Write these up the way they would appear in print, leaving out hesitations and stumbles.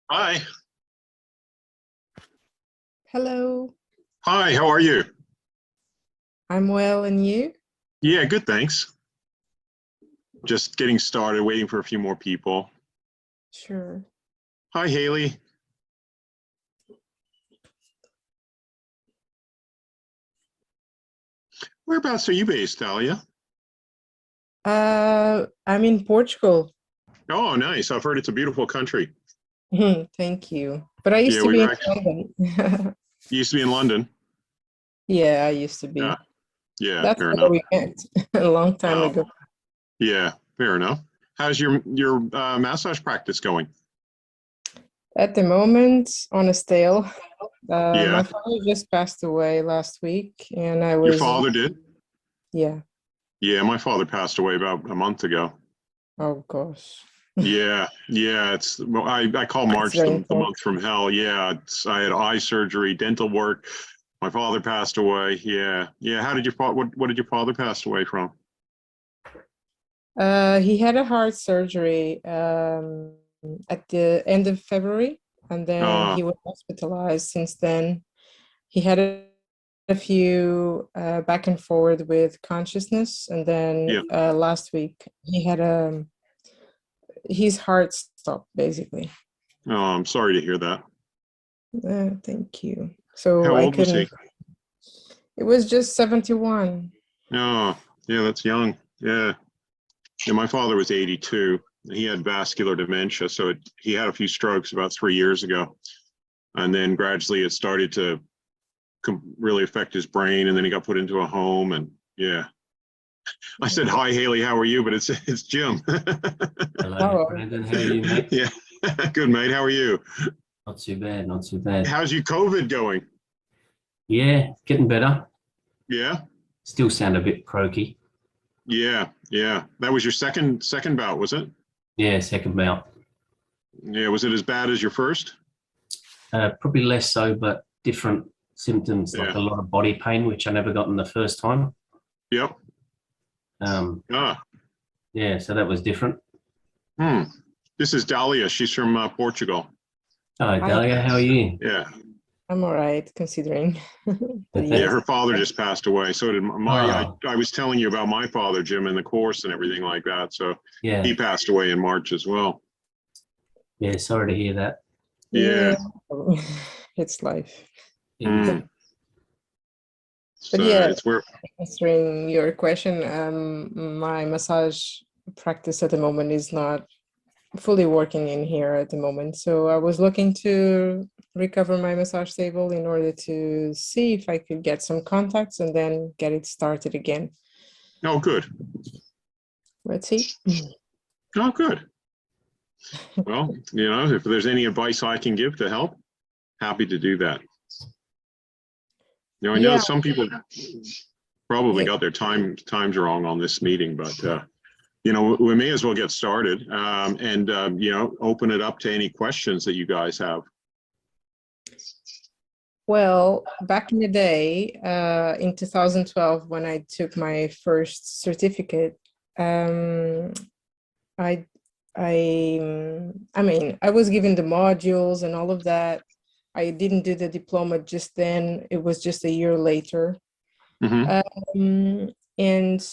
Hi. Hello, Hi, how are you? I'm well, and you? Yeah, good, thanks. Just getting started, waiting for a few more people. Sure. Hi, Haley. Whereabouts are you based, Dahlia? I'm in Portugal. Oh, nice. I've heard it's a beautiful country. Thank you. But I used Yeah, to we be were in actually London. used to be in London. Yeah, I used to Yeah, be. yeah, That's fair where enough. we met a long time Oh, ago. yeah, fair enough. How's your massage practice going? At the moment, on a stale. Yeah, My father just passed away last week, and I your was, father did? yeah. Yeah, my father passed away about a month ago. Oh gosh, Yeah, yeah. It's well, I call it's March very the important. month from hell. Yeah, I had eye surgery, dental work. My father passed away. Yeah, yeah. How did your father? What did your father pass away from? He had a heart surgery at the end of February, and then Uh, he was hospitalized since then. He had a few back and forward with consciousness, and then yeah. last week he had his heart stopped basically. Oh, I'm sorry to hear that. Thank you. So How I old was he? couldn't. It was just 71. Oh, yeah, that's young. Yeah, yeah. My father was 82. He had vascular dementia, so he had a few strokes about 3 years ago, and then gradually it started to really affect his brain, and then he got put into a home, and yeah. I said, Yeah. hi, Haley, how are you? But it's Jim. Hello, Oh, Brandon. How are you, mate? Yeah, good, mate. How are you? Not too bad, not too bad. How's your COVID going? Yeah, getting better. Yeah, Still sound a bit croaky. yeah, yeah. That was your second bout, was it? Yeah, second bout. Yeah, was it as bad as your first? Probably less so, but different symptoms, like Yeah. a lot of body pain, which I never got in the first time. Yep. Um, Ah. yeah, so that was different. Hmm. This is Dahlia. She's from Portugal. Hello, hi. Dahlia. How are you? Yeah. I'm all right considering. But Yeah. yes. Her father just passed away. So did my. Oh, I was telling you about my father, Jim, and the course and everything like that. So he yeah. passed away in March as well. Yeah, sorry to hear that. Yeah, Yeah. it's life. It is. Hmm. But So yeah, it's where. answering your question, my massage practice at the moment is not fully working in here at the moment. So I was looking to recover my massage table in order to see if I could get some contacts and then get it started again. Oh, good. Let's see. Oh, good. Well, if there's any advice I can give to help, happy to do that. I know Yeah, some people probably yeah. got their times wrong on this meeting, but we may as well get started and open it up to any questions that you guys have. Well, back in the day, in 2012, when I took my first certificate, um, I, I was given the modules and all of that. I didn't do the diploma just then. It was just a year later. Hmm. And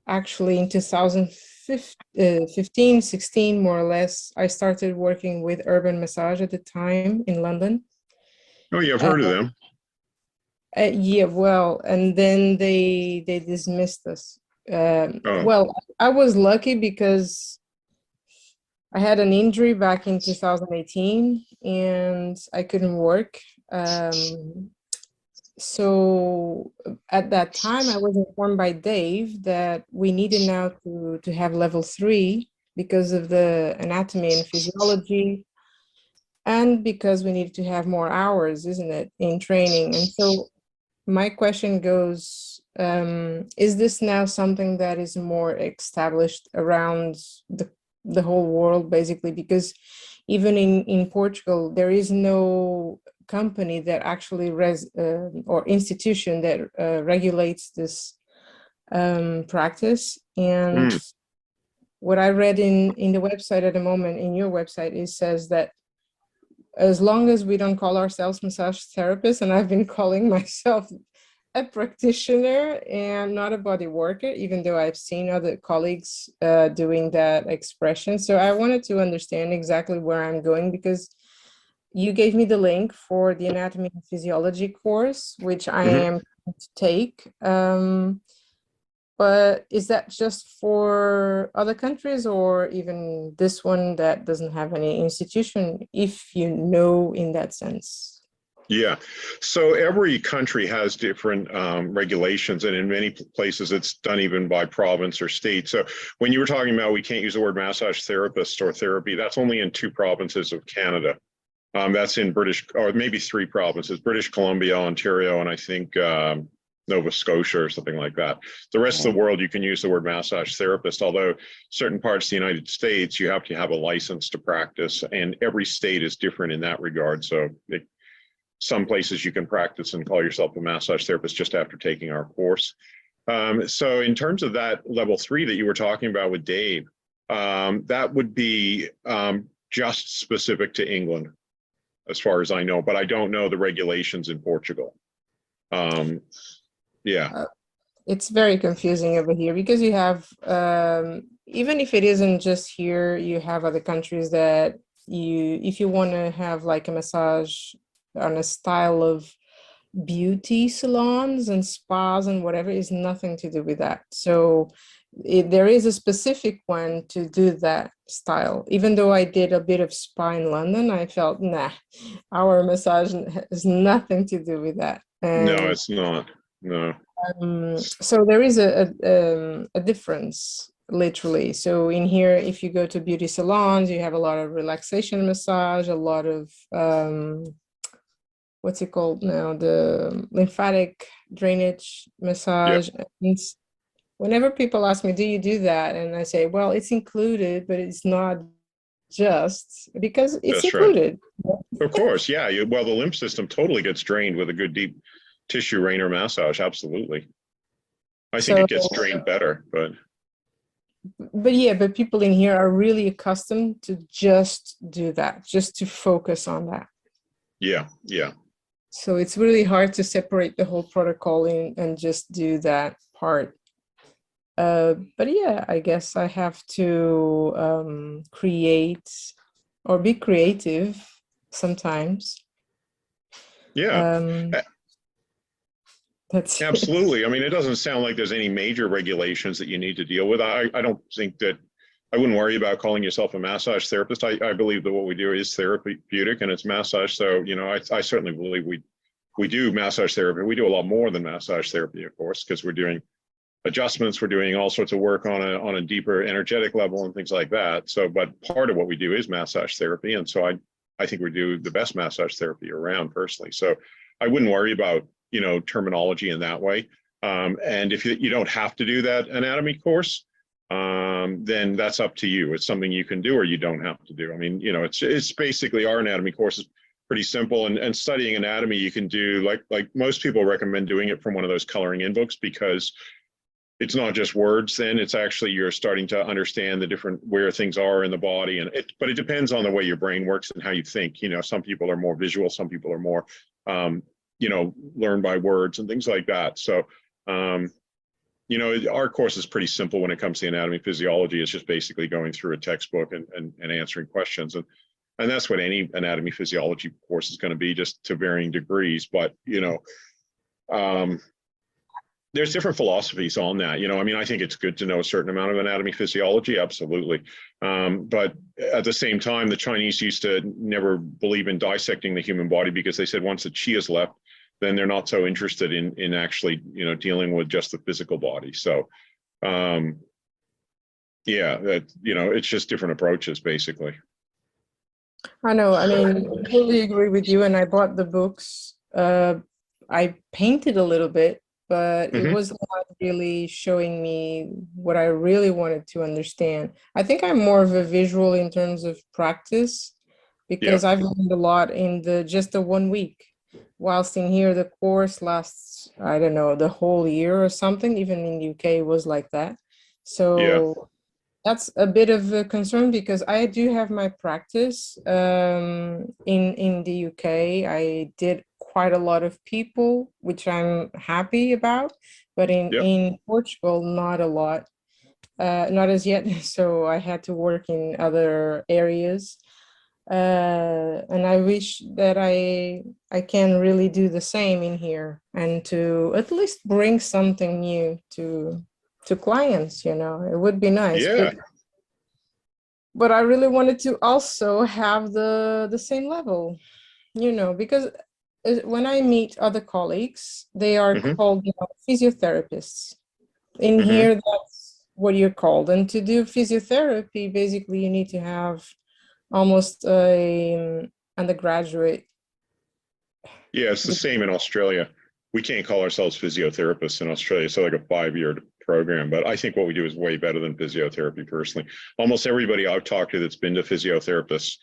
actually in 2015, 16, more or less, I started working with Urban Massage at the time in London. Oh, yeah, I've Uh, heard of them. yeah, well, and then they dismissed us. Oh, Well, I was lucky because I had an injury back in 2018 and I couldn't work. So at that time, I was informed by Dave that we needed now to have level 3 because of the anatomy and physiology, and because we needed to have more hours, isn't it, in training. And so my question goes, is this now something that is more established around the whole world, basically? Because even in Portugal, there is no company that actually or institution that regulates this practice. And mm, what I read in the website at the moment, in your website, it says that as long as we don't call ourselves massage therapists, and I've been calling myself a practitioner and not a body worker, even though I've seen other colleagues doing that expression. So I wanted to understand exactly where I'm going, because you gave me the link for the anatomy and physiology course, which I am going to take. But is that just for other countries, or even this one that doesn't have any institution, if you know, in that sense? Yeah, so every country has different regulations, and in many places it's done even by province or state. So when you were talking about we can't use the word massage therapist or therapy, that's only in 2 provinces of Canada. That's in British, or maybe 3 provinces, British Columbia, Ontario, and I think Nova Scotia or something like that. The rest of the world, you can use the word massage therapist, although certain parts of the United States, you have to have a license to practice, and every state is different in that regard. So some places you can practice and call yourself a massage therapist just after taking our course. So in terms of that level 3 that you were talking about with Dave, that would be just specific to England, as far as I know, but I don't know the regulations in Portugal. Yeah. It's very confusing over here, because you have, even if it isn't just here, you have other countries that if you want to have like a massage on a style of beauty salons and spas and whatever, is nothing to do with that. So there is a specific one to do that style. Even though I did a bit of spa in London, I felt, nah, our massage has nothing to do with that. No, it's not. No. So there is a difference, literally. So in here, if you go to beauty salons, you have a lot of relaxation massage, a lot of what's it called now, the lymphatic drainage massage. And whenever people ask me, do you do that, and I say, well, it's included, but it's not just because it's That's included. Right. Of course, yeah. Well, the lymph system totally gets drained with a good deep tissue Raynor massage. Absolutely. I think it gets drained better, but yeah, but people in here are really accustomed to just do that, just to focus on that. Yeah, yeah. So it's really hard to separate the whole protocol in and just do that part. But yeah, I guess I have to create or be creative sometimes. Yeah. That's Absolutely. I mean, it doesn't sound like there's any major regulations that you need to deal with. I don't think that, I wouldn't worry about calling yourself a massage therapist. I believe that what we do is therapeutic and it's massage. So, you know, I certainly believe we do massage therapy. We do a lot more than massage therapy, of course, because we're doing adjustments, we're doing all sorts of work on a deeper energetic level and things like that. So, but part of what we do is massage therapy. And so I think we do the best massage therapy around personally. So I wouldn't worry about, you know, terminology in that way. And if you don't have to do that anatomy course, then that's up to you. It's something you can do or you don't have to do. I mean, you know, it's basically, our anatomy course is pretty simple, and studying anatomy you can do like most people recommend doing it from one of those coloring in books, because it's not just words. Then it's actually, you're starting to understand the different, where things are in the body, and but it depends on the way your brain works and how you think. You know, some people are more visual, some people are more you know, learn by words and things like that. So you know, our course is pretty simple when it comes to anatomy physiology. It's just basically going through a textbook and answering questions, and that's what any anatomy physiology course is going to be, just to varying degrees. But you know, there's different philosophies on that. You know, I mean, I think it's good to know a certain amount of anatomy physiology, absolutely. But at the same time, the Chinese used to never believe in dissecting the human body, because they said once the chi is left, then they're not so interested in actually, you know, dealing with just the physical body. So yeah, that, you know, it's just different approaches basically. I know. I mean, I totally agree with you. And I bought the books. I painted a little bit, but it was not really showing me what I really wanted to understand. I think I'm more of a visual in terms of practice, because I've learned a lot in just the 1 week. Whilst in here, the course lasts, I don't know, the whole year or something. Even in the UK, it was like that. So That's a bit of a concern because I do have my practice in the UK. I did quite a lot of people, which I'm happy about, but Yep. in Portugal, not a lot, not as yet. So I had to work in other areas, and I wish that I can really do the same in here and to at least bring something new to clients. You know, it would be nice, Yeah. but I really wanted to also have the same level, you know, because when I meet other colleagues, they are Hmm. called, you know, physiotherapists. In Hmm. here, that's what you're called. And to do physiotherapy, basically, you need to have almost a undergraduate. Yeah, it's the same in Australia. We can't call ourselves physiotherapists in Australia. So like a 5-year program, but I think what we do is way better than physiotherapy personally. Almost everybody I've talked to that's been to physiotherapists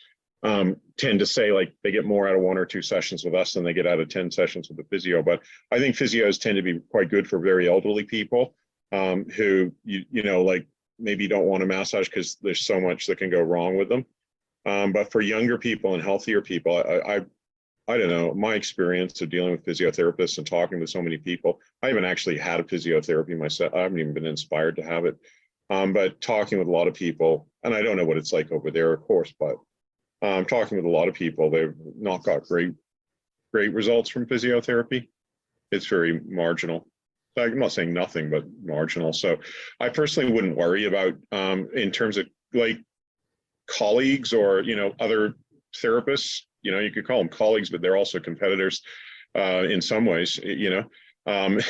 tend to say like they get more out of 1 or 2 sessions with us than they get out of 10 sessions with the physio. But I think physios tend to be quite good for very elderly people who, you know, like maybe don't want a massage because there's so much that can go wrong with them. But for younger people and healthier people, I don't know, my experience of dealing with physiotherapists and talking to so many people. I haven't actually had a physiotherapy myself. I haven't even been inspired to have it. But talking with a lot of people, and I don't know what it's like over there, of course, but talking with a lot of people, they've not got great results from physiotherapy. It's very marginal. I'm not saying nothing, but marginal. So I personally wouldn't worry about in terms of like colleagues or, you know, other therapists. You know, you could call them colleagues, but they're also competitors in some ways, you know,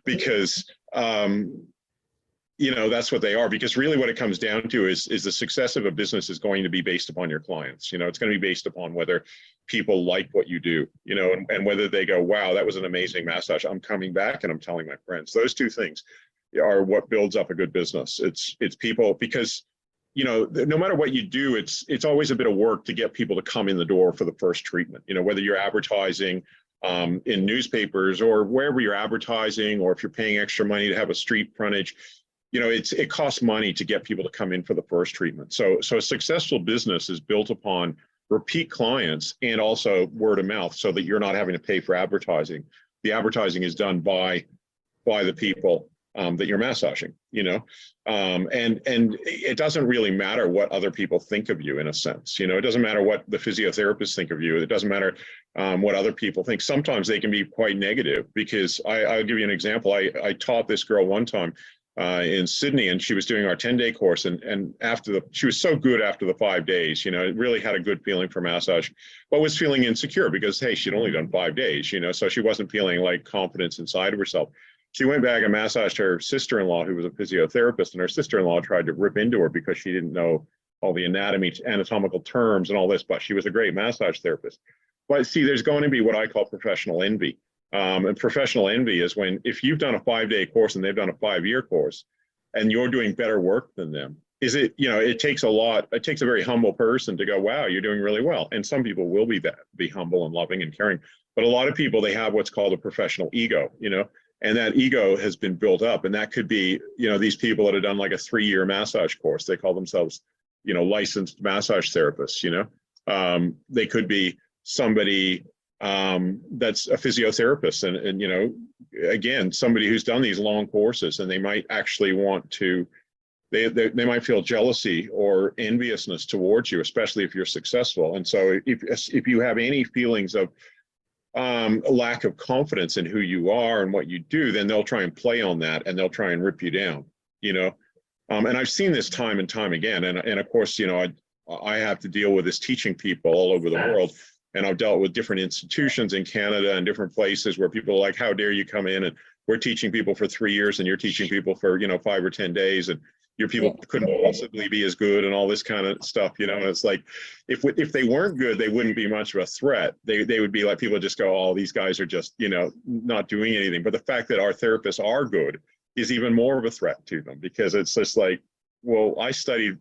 because, you know, that's what they are. Because really what it comes down to is the success of a business is going to be based upon your clients. You know, it's going to be based upon whether people like what you do, you know, and whether they go, wow, that was an amazing massage. I'm coming back and I'm telling my friends. Those two things are what builds up a good business. It's people, because you know, no matter what you do, it's always a bit of work to get people to come in the door for the first treatment. You know, whether you're advertising in newspapers or wherever you're advertising, or if you're paying extra money to have a street frontage, you know, it costs money to get people to come in for the first treatment. So a successful business is built upon repeat clients and also word of mouth, so that you're not having to pay for advertising. The advertising is done by the people that you're massaging, you know, and it doesn't really matter what other people think of you in a sense, you know, it doesn't matter what the physiotherapists think of you. It doesn't matter what other people think. Sometimes they can be quite negative, because I'll give you an example. I taught this girl one time in Sydney, and she was doing our 10-day course, and she was so good after the 5 days, you know, it really had a good feeling for massage, but was feeling insecure because, hey, she'd only done 5 days, you know, so she wasn't feeling like confidence inside of herself. She went back and massaged her sister-in-law, who was a physiotherapist, and her sister-in-law tried to rip into her because she didn't know all the anatomical terms and all this, but she was a great massage therapist. But see, there's going to be what I call professional envy. And professional envy is when, if you've done a 5-day course and they've done a 5-year course and you're doing better work than them, you know, it takes a very humble person to go, wow, you're doing really well. And some people will be humble and loving and caring. But a lot of people, they have what's called a professional ego, you know, and that ego has been built up. And that could be, you know, these people that have done like a 3-year massage course, they call themselves, you know, licensed massage therapists, you know, they could be somebody that's a physiotherapist, and you know, again, somebody who's done these long courses, and they might actually want to, they might feel jealousy or enviousness towards you, especially if you're successful. And so if you have any feelings of a lack of confidence in who you are and what you do, then they'll try and play on that, and they'll try and rip you down, you know. And I've seen this time and time again, and of course, you know, I have to deal with this teaching people all over the world. And I've dealt with different institutions in Canada and different places where people are like, how dare you come in, and we're teaching people for 3 years and you're teaching people for, you know, 5 or 10 days, and your people couldn't possibly be as good, and all this kind of stuff, you know. And it's like, if they weren't good, they wouldn't be much of a threat. They would be like, people just go, oh, these guys are just, you know, not doing anything. But the fact that our therapists are good is even more of a threat to them, because it's just like, well, I studied,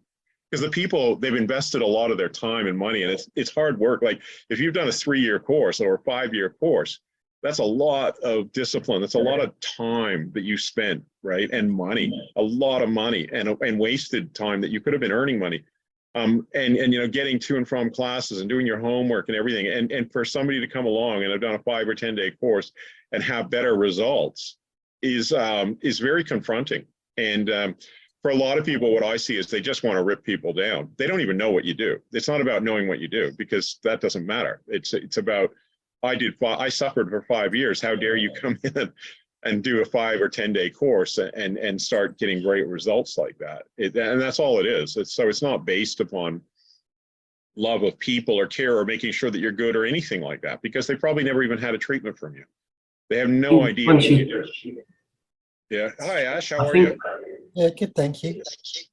because the people, they've invested a lot of their time and money, and it's hard work. Like if you've done a 3-year course or a 5-year course, That's a lot of discipline. That's a lot of time that you spent, right? And money, a lot of money and wasted time that you could have been earning money. And you know, getting to and from classes and doing your homework and everything. And for somebody to come along and have done a 5 or 10 day course and have better results is very confronting. And for a lot of people, what I see is they just want to rip people down. They don't even know what you do. It's not about knowing what you do, because that doesn't matter. It's about, I suffered for 5 years. How dare you come in and do a 5 or 10 day course and start getting great results like that? And that's all it is. So it's not based upon love of people or care or making sure that you're good or anything like that, because they probably never even had a treatment from you. They have no idea what you do. Yeah. Hi, Ash. How are you? Yeah, good, thank you.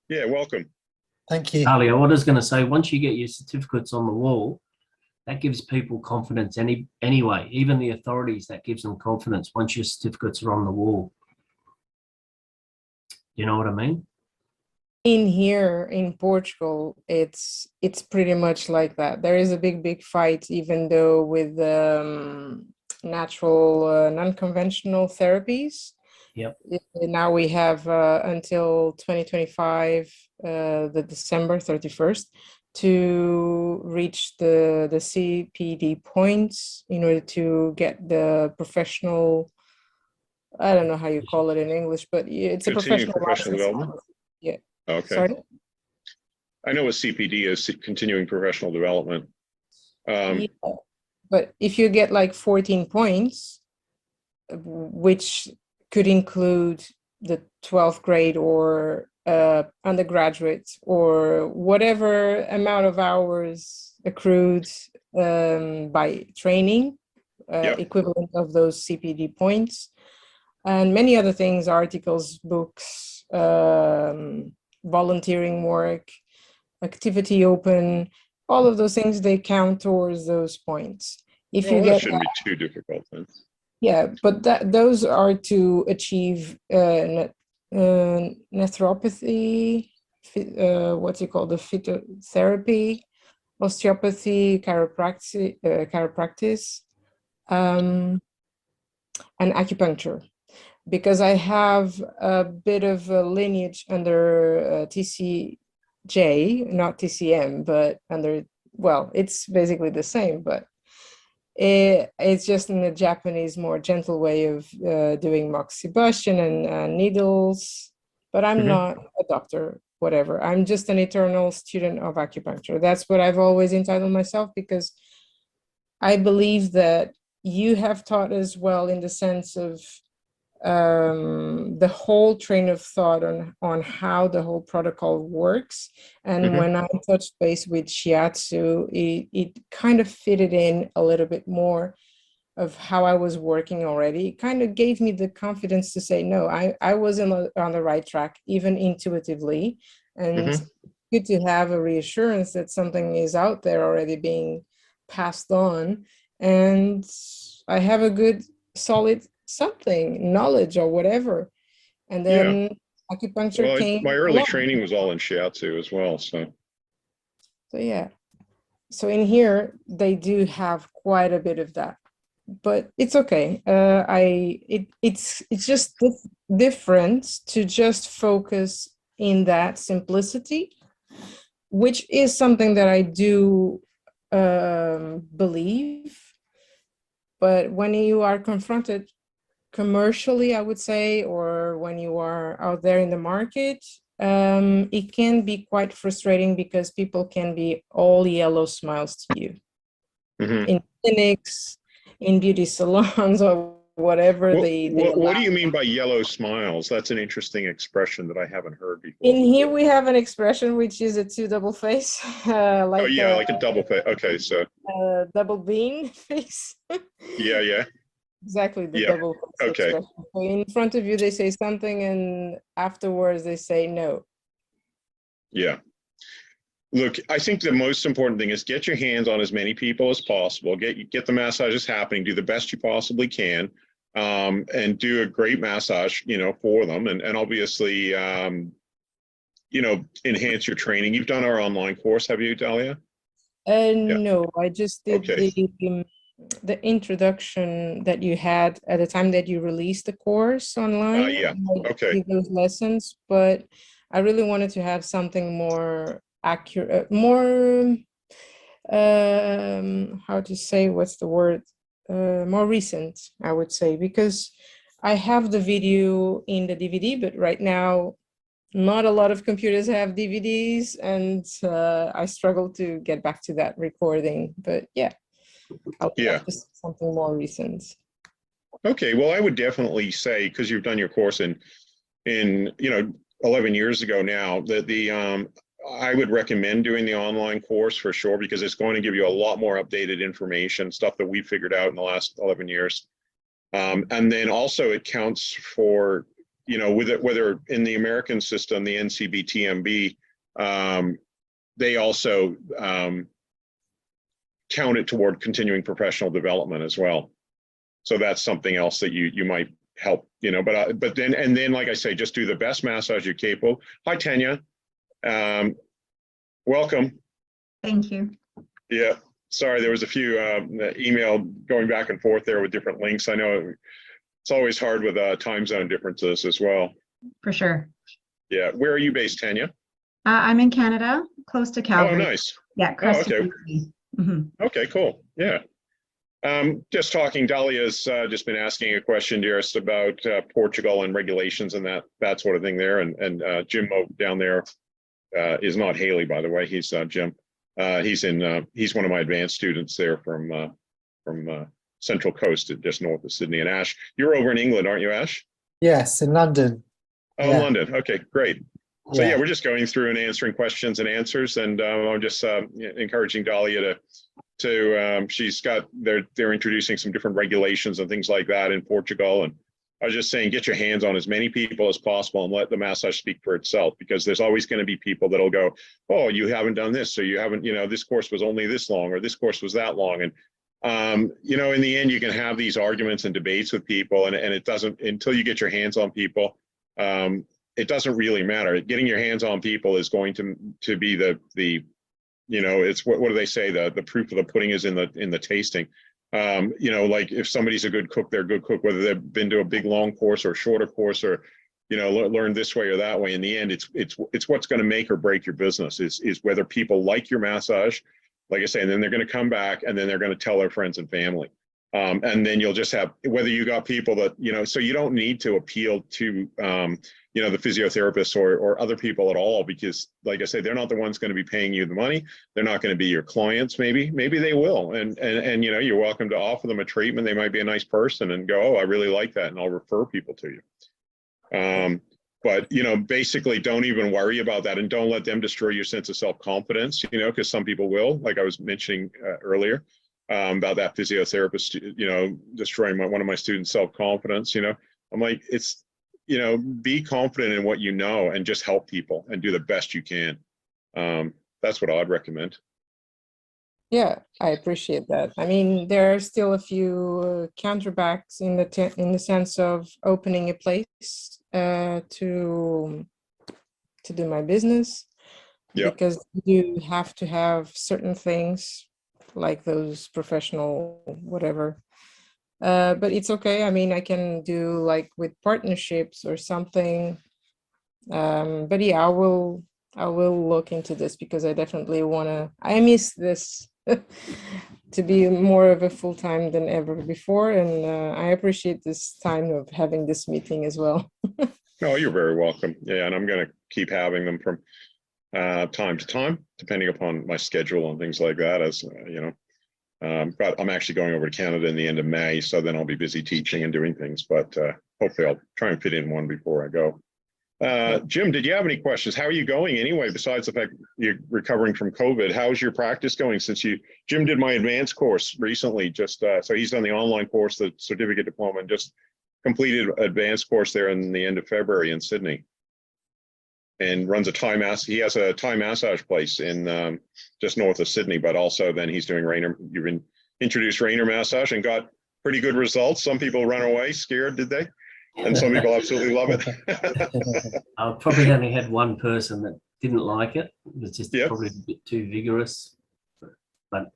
Yeah, welcome. Thank you. Talia, what I was going to say, once you get your certificates on the wall, that gives people confidence anyway. Even the authorities, that gives them confidence once your certificates are on the wall. You know what I mean? In here in Portugal, it's pretty much like that. There is a big fight, even though with natural non-conventional therapies. Yep. Now we have until 2025, the December 31st, to reach the CPD points in order to get the professional, I don't know how you call it in English, but it's a Continuing professional license. development? Yeah. Okay. Sorry? I know what CPD is, continuing professional development. Yeah. But if you get like 14 points, which could include the 12th grade or undergraduate or whatever amount of hours accrued by training, Yeah. equivalent of those CPD points, and many other things, articles, books, volunteering work, activity open, all of those things, they count towards those points. If Well, you that get shouldn't be too difficult then. yeah, but those are to achieve nephropathy, what's it called, the phytotherapy, osteopathy, chiropractic, and acupuncture. Because I have a bit of a lineage under TCJ, not TCM, but under, well, it's basically the same, but it's just in a Japanese, more gentle way of doing moxibustion and needles. But I'm not a doctor, whatever. I'm just an eternal student of acupuncture. That's what I've always entitled myself, because I believe that you have taught as well, in the sense of the whole train of thought on how the whole protocol works. And when I touched base with shiatsu, it kind of fitted in a little bit more of how I was working already. It kind of gave me the confidence to say, no, I was on the right track, even intuitively. And good to have a reassurance that something is out there already being passed on. And I have a good, solid something, knowledge or whatever. And then acupuncture came my early along. training was all in shiatsu as well. So yeah. So in here, they do have quite a bit of that. But it's okay. It's just different to just focus in that simplicity, which is something that I do believe. But when you are confronted commercially, I would say, or when you are out there in the market, it can be quite frustrating, because people can be all yellow smiles to you in clinics, in beauty salons, or whatever. What do you mean by yellow smiles? That's an interesting expression that I haven't heard before. In here, we have an expression which is a two double face, like like a double face. Okay, so double bean face. yeah. Exactly, the Yeah. double face Okay. expression. So in front of you, they say something, and afterwards they say no. Yeah. Look, I think the most important thing is get your hands on as many people as possible. Get the massages happening. Do the best you possibly can, and do a great massage, for them, and obviously, enhance your training. You've done our online course, have you, Dahlia? No, I just did Okay. introduction that you had at the time that you released the course online. Yeah. Like, Okay. give those lessons, but I really wanted to have something more accurate, more how to say, what's the word, more recent, I would say, because I have the video in the DVD, but right now not a lot of computers have DVDs, and I struggle to get back to that recording. But yeah, I would Yeah. love to see something more recent. Okay. Well, I would definitely say, because you've done your course in 11 years ago now, that I would recommend doing the online course for sure, because it's going to give you a lot more updated information, stuff that we figured out in the last 11 years. And then also it counts for, whether in the American system, the NCBTMB, they also count it toward continuing professional development as well. So that's something else that you might help, but then, like I say, just do the best massage you're capable. Hi, Tanya. Welcome. Thank you. Yeah. Sorry, there was a few email going back and forth there with different links. I know it's always hard with time zone differences as well. For sure. Yeah. Where are you based, Tanya? I'm in Canada, close to Calgary. Oh, nice. Yeah, okay. Mm-hmm. Okay, cool. Yeah. Just talking, Dahlia's just been asking a question to us about Portugal and regulations and that sort of thing there. And Jim down there is not Haley, by the way. He's Jim. He's one of my advanced students there from Central Coast, just north of Sydney. And Ash, you're over in England, aren't you, Ash? Yes, in London. Oh, Yeah. London. Okay, great. So yeah, we're just going through and answering questions and answers, and I'm just encouraging Dahlia to they're introducing some different regulations and things like that in Portugal. And I was just saying, get your hands on as many people as possible and let the massage speak for itself, because there's always going to be people that'll go, oh, you haven't done this, or you haven't, this course was only this long, or this course was that long. And in the end, you can have these arguments and debates with people, and it doesn't, until you get your hands on people, it doesn't really matter. Getting your hands on people is going to be it's what do they say? The proof of the pudding is in the tasting. Like if somebody's a good cook, they're a good cook, whether they've been to a big long course or a shorter course, or learn this way or that way. In the end, it's what's going to make or break your business is whether people like your massage, like I say, and then they're going to come back, and then they're going to tell their friends and family. And then you'll just have, whether you got people that, so you don't need to appeal to, the physiotherapists or other people at all, because like I say, they're not the ones going to be paying you the money. They're not going to be your clients. Maybe they will. And you're welcome to offer them a treatment. They might be a nice person and go, oh, I really like that, and I'll refer people to you. But, basically don't even worry about that, and don't let them destroy your sense of self-confidence, because some people will, like I was mentioning earlier. About that physiotherapist, destroying one of my students' self-confidence. I'm like, it's, be confident in what you know and just help people and do the best you can. That's what I'd recommend. Yeah, I appreciate that. I mean, there are still a few counterbacks in the sense of opening a place to do my business, because you have to have certain things like those professional whatever, but it's okay. I mean, I can do like with partnerships or something, but yeah, I will look into this, because I definitely I miss this to be more of a full-time than ever before, and I appreciate this time of having this meeting as well. Oh, you're very welcome. Yeah, and I'm going to keep having them from time to time, depending upon my schedule and things like that, as but I'm actually going over to Canada in the end of May, so then I'll be busy teaching and doing things, but hopefully I'll try and fit in one before I go. Jim, did you have any questions? How are you going anyway, besides the fact you're recovering from COVID? How's your practice going since Jim did my advanced course recently, so he's done the online course, the certificate diploma, and just completed advanced course there in the end of February in Sydney. And runs he has a Thai massage place in just north of Sydney, but also then he's doing Raynor. You've introduced Raynor massage and got pretty good results. Some people run away scared, did they? And some people absolutely love it. I probably only had one person that didn't like it. It was just probably a bit too vigorous. But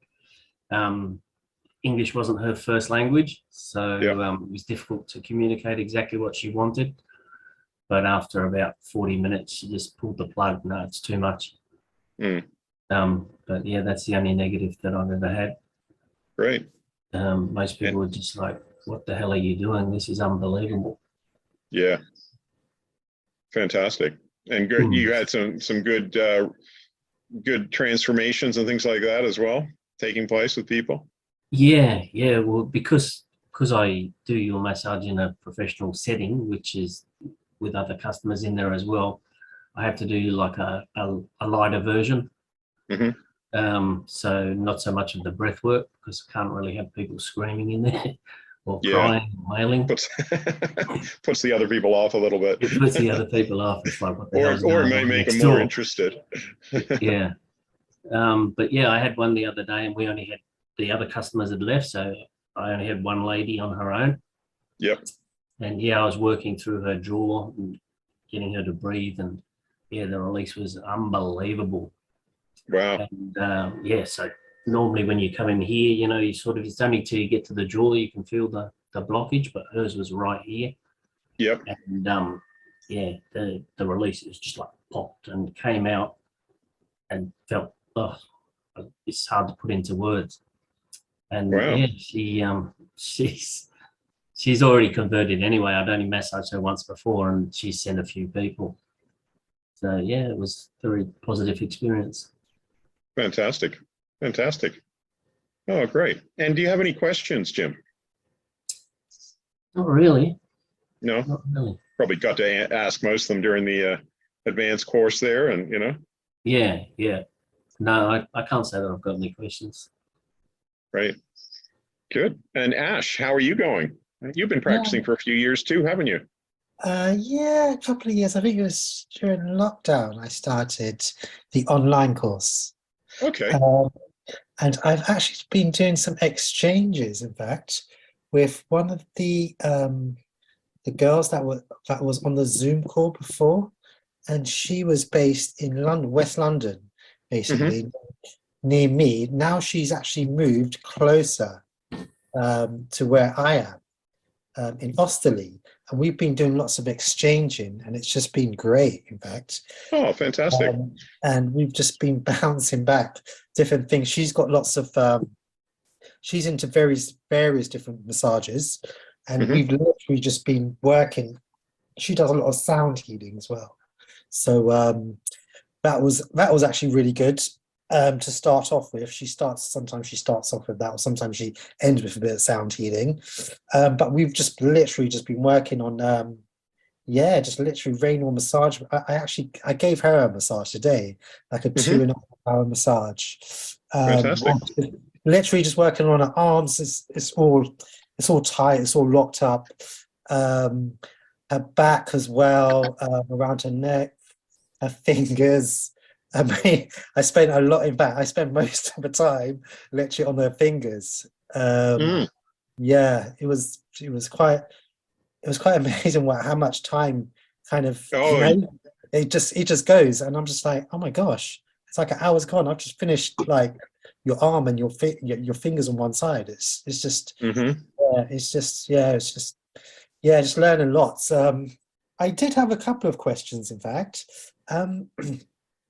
in English wasn't her first language, so Yeah. it was difficult to communicate exactly what she wanted. But after about 40 minutes, she just pulled the plug. No, it's too much. Mm. But yeah, that's the only negative that I've ever had. Great. Most people are just like, what the hell are you doing? This is unbelievable. Yeah. Fantastic. And good. You had some good good transformations and things like that as well taking place with people. Yeah. Well, because I do your massage in a professional setting, which is with other customers in there as well, I have to do like a lighter version. So not so much of the breath work, because I can't really have people screaming in there or crying or wailing. Puts the other people off a little bit. It puts the other people off. It's like, what the hell's or it going may on make them next more door? interested. Yeah. But yeah, I had one the other day, and we only had, the other customers had left, so I only had one lady on her own. Yep. And yeah, I was working through her jaw and getting her to breathe, and yeah, the release was unbelievable. Wow. And yeah, so normally when you come in here, you know, you sort of, it's only till you get to the jaw you can feel the blockage, but hers was right here. Yep. And yeah, the release is just like popped and came out and felt, oh, it's hard to put into words. And Wow. yeah, she's already converted anyway. I'd only massaged her once before, and she's sent a few people. So yeah, it was a very positive experience. Fantastic. Fantastic. Oh, great. And do you have any questions, Jim? Not really. No? Not really. Probably got to ask most of them during the advanced course there, and you know. Yeah. No, I can't say that I've got any questions. Right. Good. And Ash, how are you going? You've been practicing for a few years too, haven't you? Yeah, a couple of years. I think it was during lockdown I started the online course. Okay. And I've actually been doing some exchanges, in fact, with one of the girls that was on the Zoom call before, and she was based in London, West London, basically, near me. Now she's actually moved closer to where I am, in Osterley, and we've been doing lots of exchanging, and it's just been great, in fact. Oh, fantastic. And we've just been bouncing back different things. She's got lots of she's into various different massages, and we've literally just been working. She does a lot of sound healing as well, so that was actually really good to start off with. Sometimes she starts off with that, or sometimes she ends with a bit of sound healing, but we've just literally just been working on just literally Raynor massage. I gave her a massage today, like a 2.5 hour massage. Fantastic. Literally just working on her arms. It's all tight. It's all locked up. Her back as well, around her neck, her fingers. I mean, I spent a lot. In fact, I spent most of the time literally on her fingers. Yeah, it was quite amazing how much time kind of, it just goes, and I'm just like, oh my gosh, it's like an hour's gone. I've just finished like your arm and your fingers on one side. It's just just learning lots. I did have a couple of questions, in fact.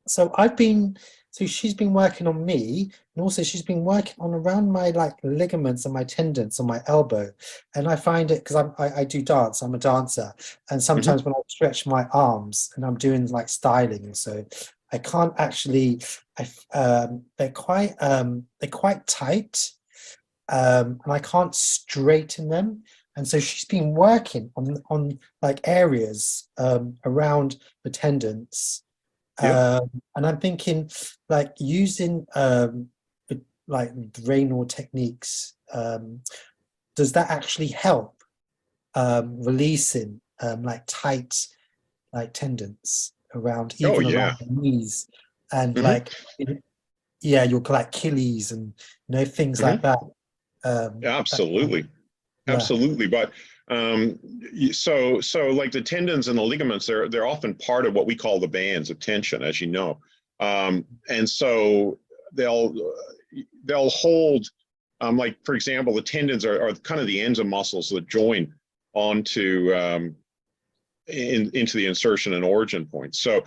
So she's been working on me, and also she's been working on around my like ligaments and my tendons on my elbow. And I find it, because I do dance, I'm a dancer, and sometimes when I stretch my arms and I'm doing like styling, so I can't actually, they're quite tight, and I can't straighten them. And so she's been working on like areas around the tendons. And I'm thinking like using like Raynor techniques, does that actually help releasing like tight like tendons around, even around the knees, and like your like Achilles and things like that. Absolutely. Absolutely. But so like the tendons and the ligaments, they're often part of what we call the bands of tension, as you know, and so they'll hold like for example, the tendons are kind of the ends of muscles that join onto into the insertion and origin point. So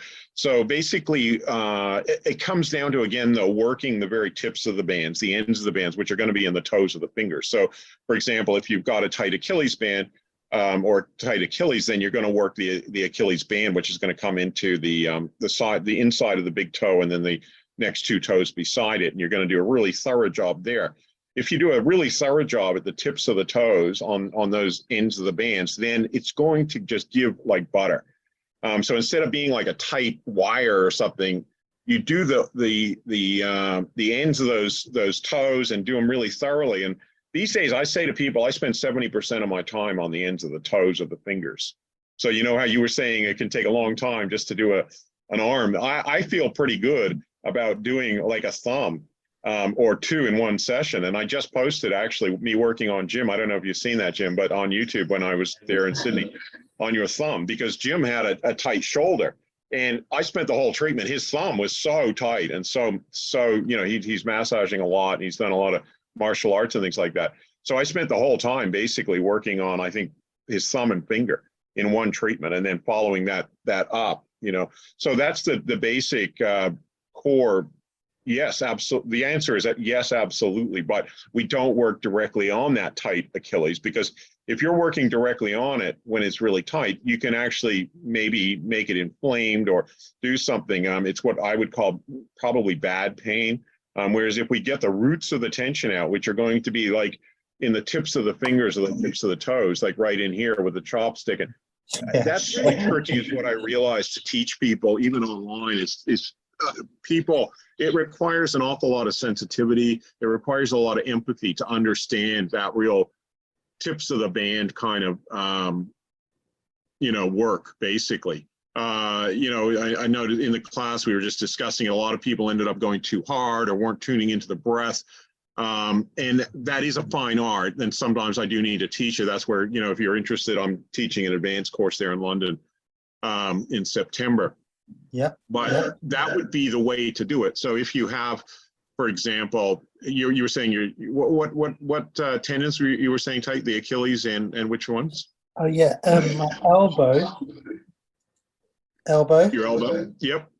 basically, it comes down to, again, though, working the very tips of the bands, the ends of the bands, which are going to be in the toes of the fingers. So, for example, if you've got a tight Achilles band or tight Achilles, then you're going to work the Achilles band, which is going to come into the inside of the big toe, and then the next two toes beside it, and you're going to do a really thorough job there. If you do a really thorough job at the tips of the toes on those ends of the bands, then it's going to just give like butter. So instead of being like a tight wire or something, you do the ends of those toes and do them really thoroughly. And these days, I say to people, I spend 70% of my time on the ends of the toes of the fingers. So you know how you were saying it can take a long time just to do an arm. I feel pretty good about doing like a thumb. Or two in one session. And I just posted actually me working on Jim. I don't know if you've seen that, Jim, but on YouTube when I was there in Sydney, on your thumb, because Jim had a tight shoulder. And I spent the whole treatment. His thumb was so tight. And so you know, he's massaging a lot and he's done a lot of martial arts and things like that. So I spent the whole time basically working on, I think, his thumb and finger in one treatment and then following that up, you know. So that's the basic core. Yes, absolutely. The answer is that yes, absolutely. But we don't work directly on that tight Achilles, because if you're working directly on it when it's really tight, you can actually maybe make it inflamed or do something. It's what I would call probably bad pain. Whereas if we get the roots of the tension out, which are going to be like in the tips of the fingers or the tips of the toes, like right in here with the chopstick, and that's really tricky is what I realized to teach people, even online, is people, it requires an awful lot of sensitivity. It requires a lot of empathy to understand that real tips of the band kind of, you know, work basically. You know, I noted in the class we were just discussing, a lot of people ended up going too hard or weren't tuning into the breath. And that is a fine art. And sometimes I do need a teacher. That's where, you know, if you're interested, I'm teaching an advanced course there in London in September. Yeah. But that would be the way to do it. So if you have, for example, you were saying what tendons you were saying tight, the Achilles and which ones? Oh yeah, my elbow. Your elbow. Yep.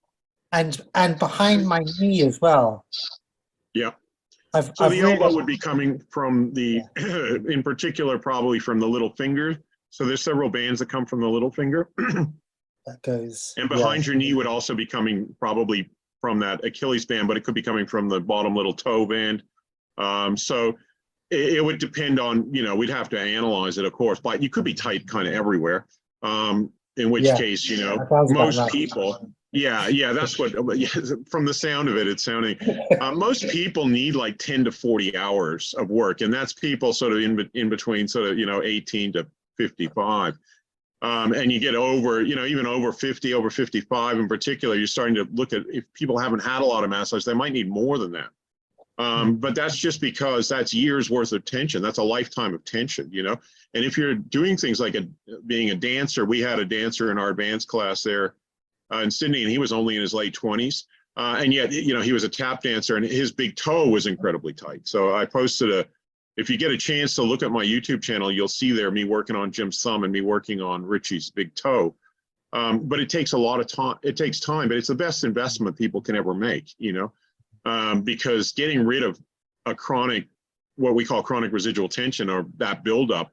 And behind my knee as well. Yep. I've The elbow really, would be coming from the, in particular, probably from the little finger. So there's several bands that come from the little finger. that goes. And behind your knee would also be coming probably from that Achilles band, but it could be coming from the bottom little toe band. So it would depend on, you know, we'd have to analyze it, of course, but you could be tight kind of everywhere. In which case, you know, most people, that's what, from the sound of it, it's sounding, most people need like 10 to 40 hours of work. And that's people sort of in between sort of, you know, 18 to 55. And you get over, you know, even over 50, over 55 in particular, you're starting to look at, if people haven't had a lot of massage, they might need more than that. But that's just because that's years worth of tension. That's a lifetime of tension, you know. And if you're doing things like being a dancer, we had a dancer in our advanced class there in Sydney, and he was only in his late 20s. And yet, you know, he was a tap dancer and his big toe was incredibly tight. So I posted if you get a chance to look at my YouTube channel, you'll see there me working on Jim's thumb and me working on Richie's big toe. But it takes a lot of time. It takes time, but it's the best investment people can ever make, you know, because getting rid of a chronic, what we call chronic residual tension or that buildup,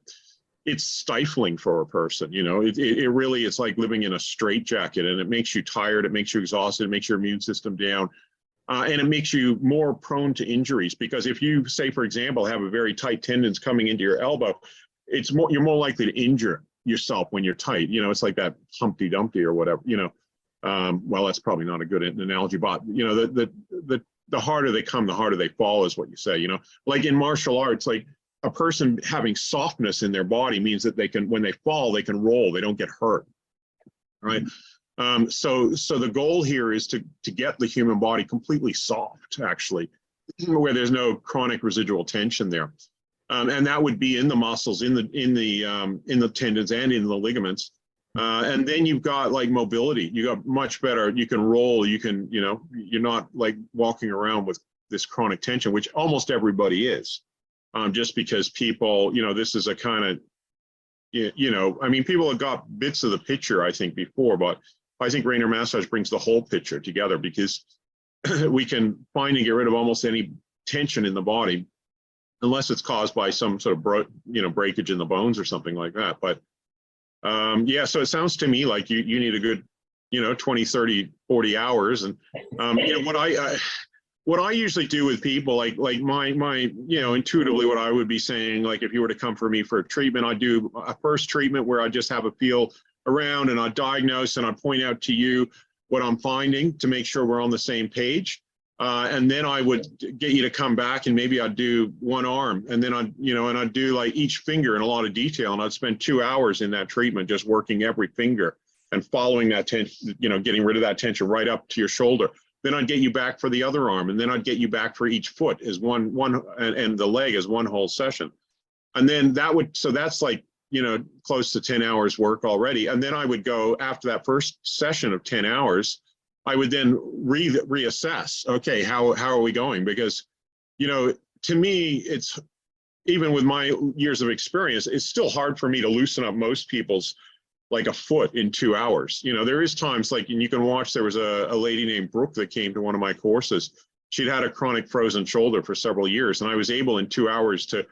it's stifling for a person, you know. It really, it's like living in a straitjacket, and it makes you tired, it makes you exhausted, it makes your immune system down. And it makes you more prone to injuries, because if you say, for example, have a very tight tendons coming into your elbow, you're more likely to injure yourself when you're tight. You know, it's like that Humpty Dumpty or whatever, you know. Well, that's probably not a good analogy, but you know, the harder they come, the harder they fall is what you say, you know. Like in martial arts, like a person having softness in their body means that they can, when they fall, they can roll, they don't get hurt, right? So the goal here is to get the human body completely soft, actually, where there's no chronic residual tension there, and that would be in the muscles, in the tendons, and in the ligaments. And then you've got like mobility. You got much better. You can roll. You can, you know, you're not like walking around with this chronic tension, which almost everybody is. just because people, this is a kind of, I mean, people have got bits of the picture, I think, before, but I think Raynor massage brings the whole picture together, because we can find and get rid of almost any tension in the body, unless it's caused by some sort of breakage in the bones or something like that. But yeah, so it sounds to me like you need a good 20, 30, 40 hours. And what I usually do with people, like my intuitively, what I would be saying, like if you were to come for me for a treatment, I'd do a first treatment where I just have a feel around, and I'd diagnose and I'd point out to you what I'm finding to make sure we're on the same page. And then I would get you to come back, and maybe I'd do one arm, and then I'd do like each finger in a lot of detail, and I'd spend 2 hours in that treatment just working every finger and following that tension, getting rid of that tension right up to your shoulder. Then I'd get you back for the other arm, and then I'd get you back for each foot as one and the leg as one whole session. And then that's like, close to 10 hours work already. And then I would go, after that first session of 10 hours, I would then reassess, okay, how are we going? Because, to me, it's, even with my years of experience, it's still hard for me to loosen up most people's, like a foot in 2 hours. There is times, like, and you can watch, there was a lady named Brooke that came to one of my courses. She'd had a chronic frozen shoulder for several years, and I was able in 2 hours to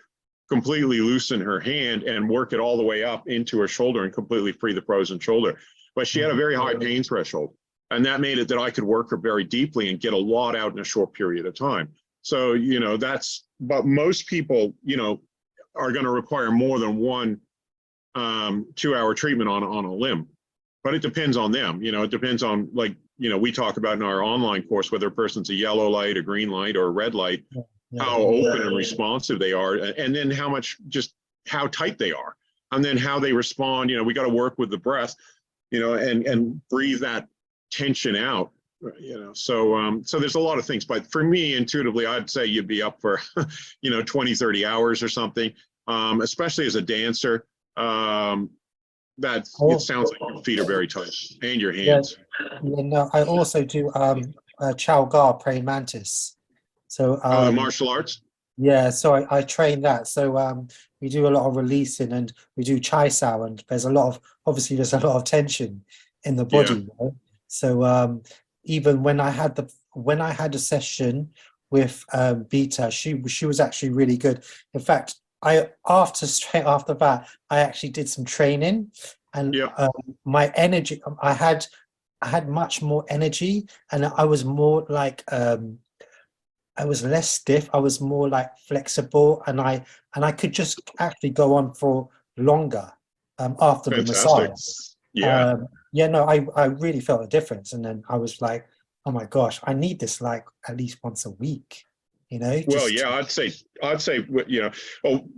completely loosen her hand and work it all the way up into her shoulder and completely free the frozen shoulder. But she had a very high pain threshold, and that made it that I could work her very deeply and get a lot out in a short period of time. So, but most people, are going to require more than one 2-hour treatment on a limb. But it depends on them. It depends on, like, we talk about in our online course, whether a person's a yellow light, a green light, or a red light, how open and responsive they are, and then how tight they are, and then how they respond. We got to work with the breath, and breathe that tension out, so there's a lot of things. But for me, intuitively, I'd say you'd be up for 20, 30 hours or something, especially as a dancer. It sounds like your feet are very tight, and your hands. No, I also do Chow Gar, praying mantis. So The martial arts. Yeah, so I train that. So we do a lot of releasing, and we do Chai Sao, and there's a lot of tension in the body. So even when I had a session with Beta, she was actually really good. In fact, straight after that, I actually did some training, and my energy, I had much more energy, and I was more like I was less stiff. I was more like flexible, and I could just actually go on for longer after the massage. I really felt a difference, and then I was like, oh my gosh, I need this like at least once a week. Well, yeah, I'd say, oh,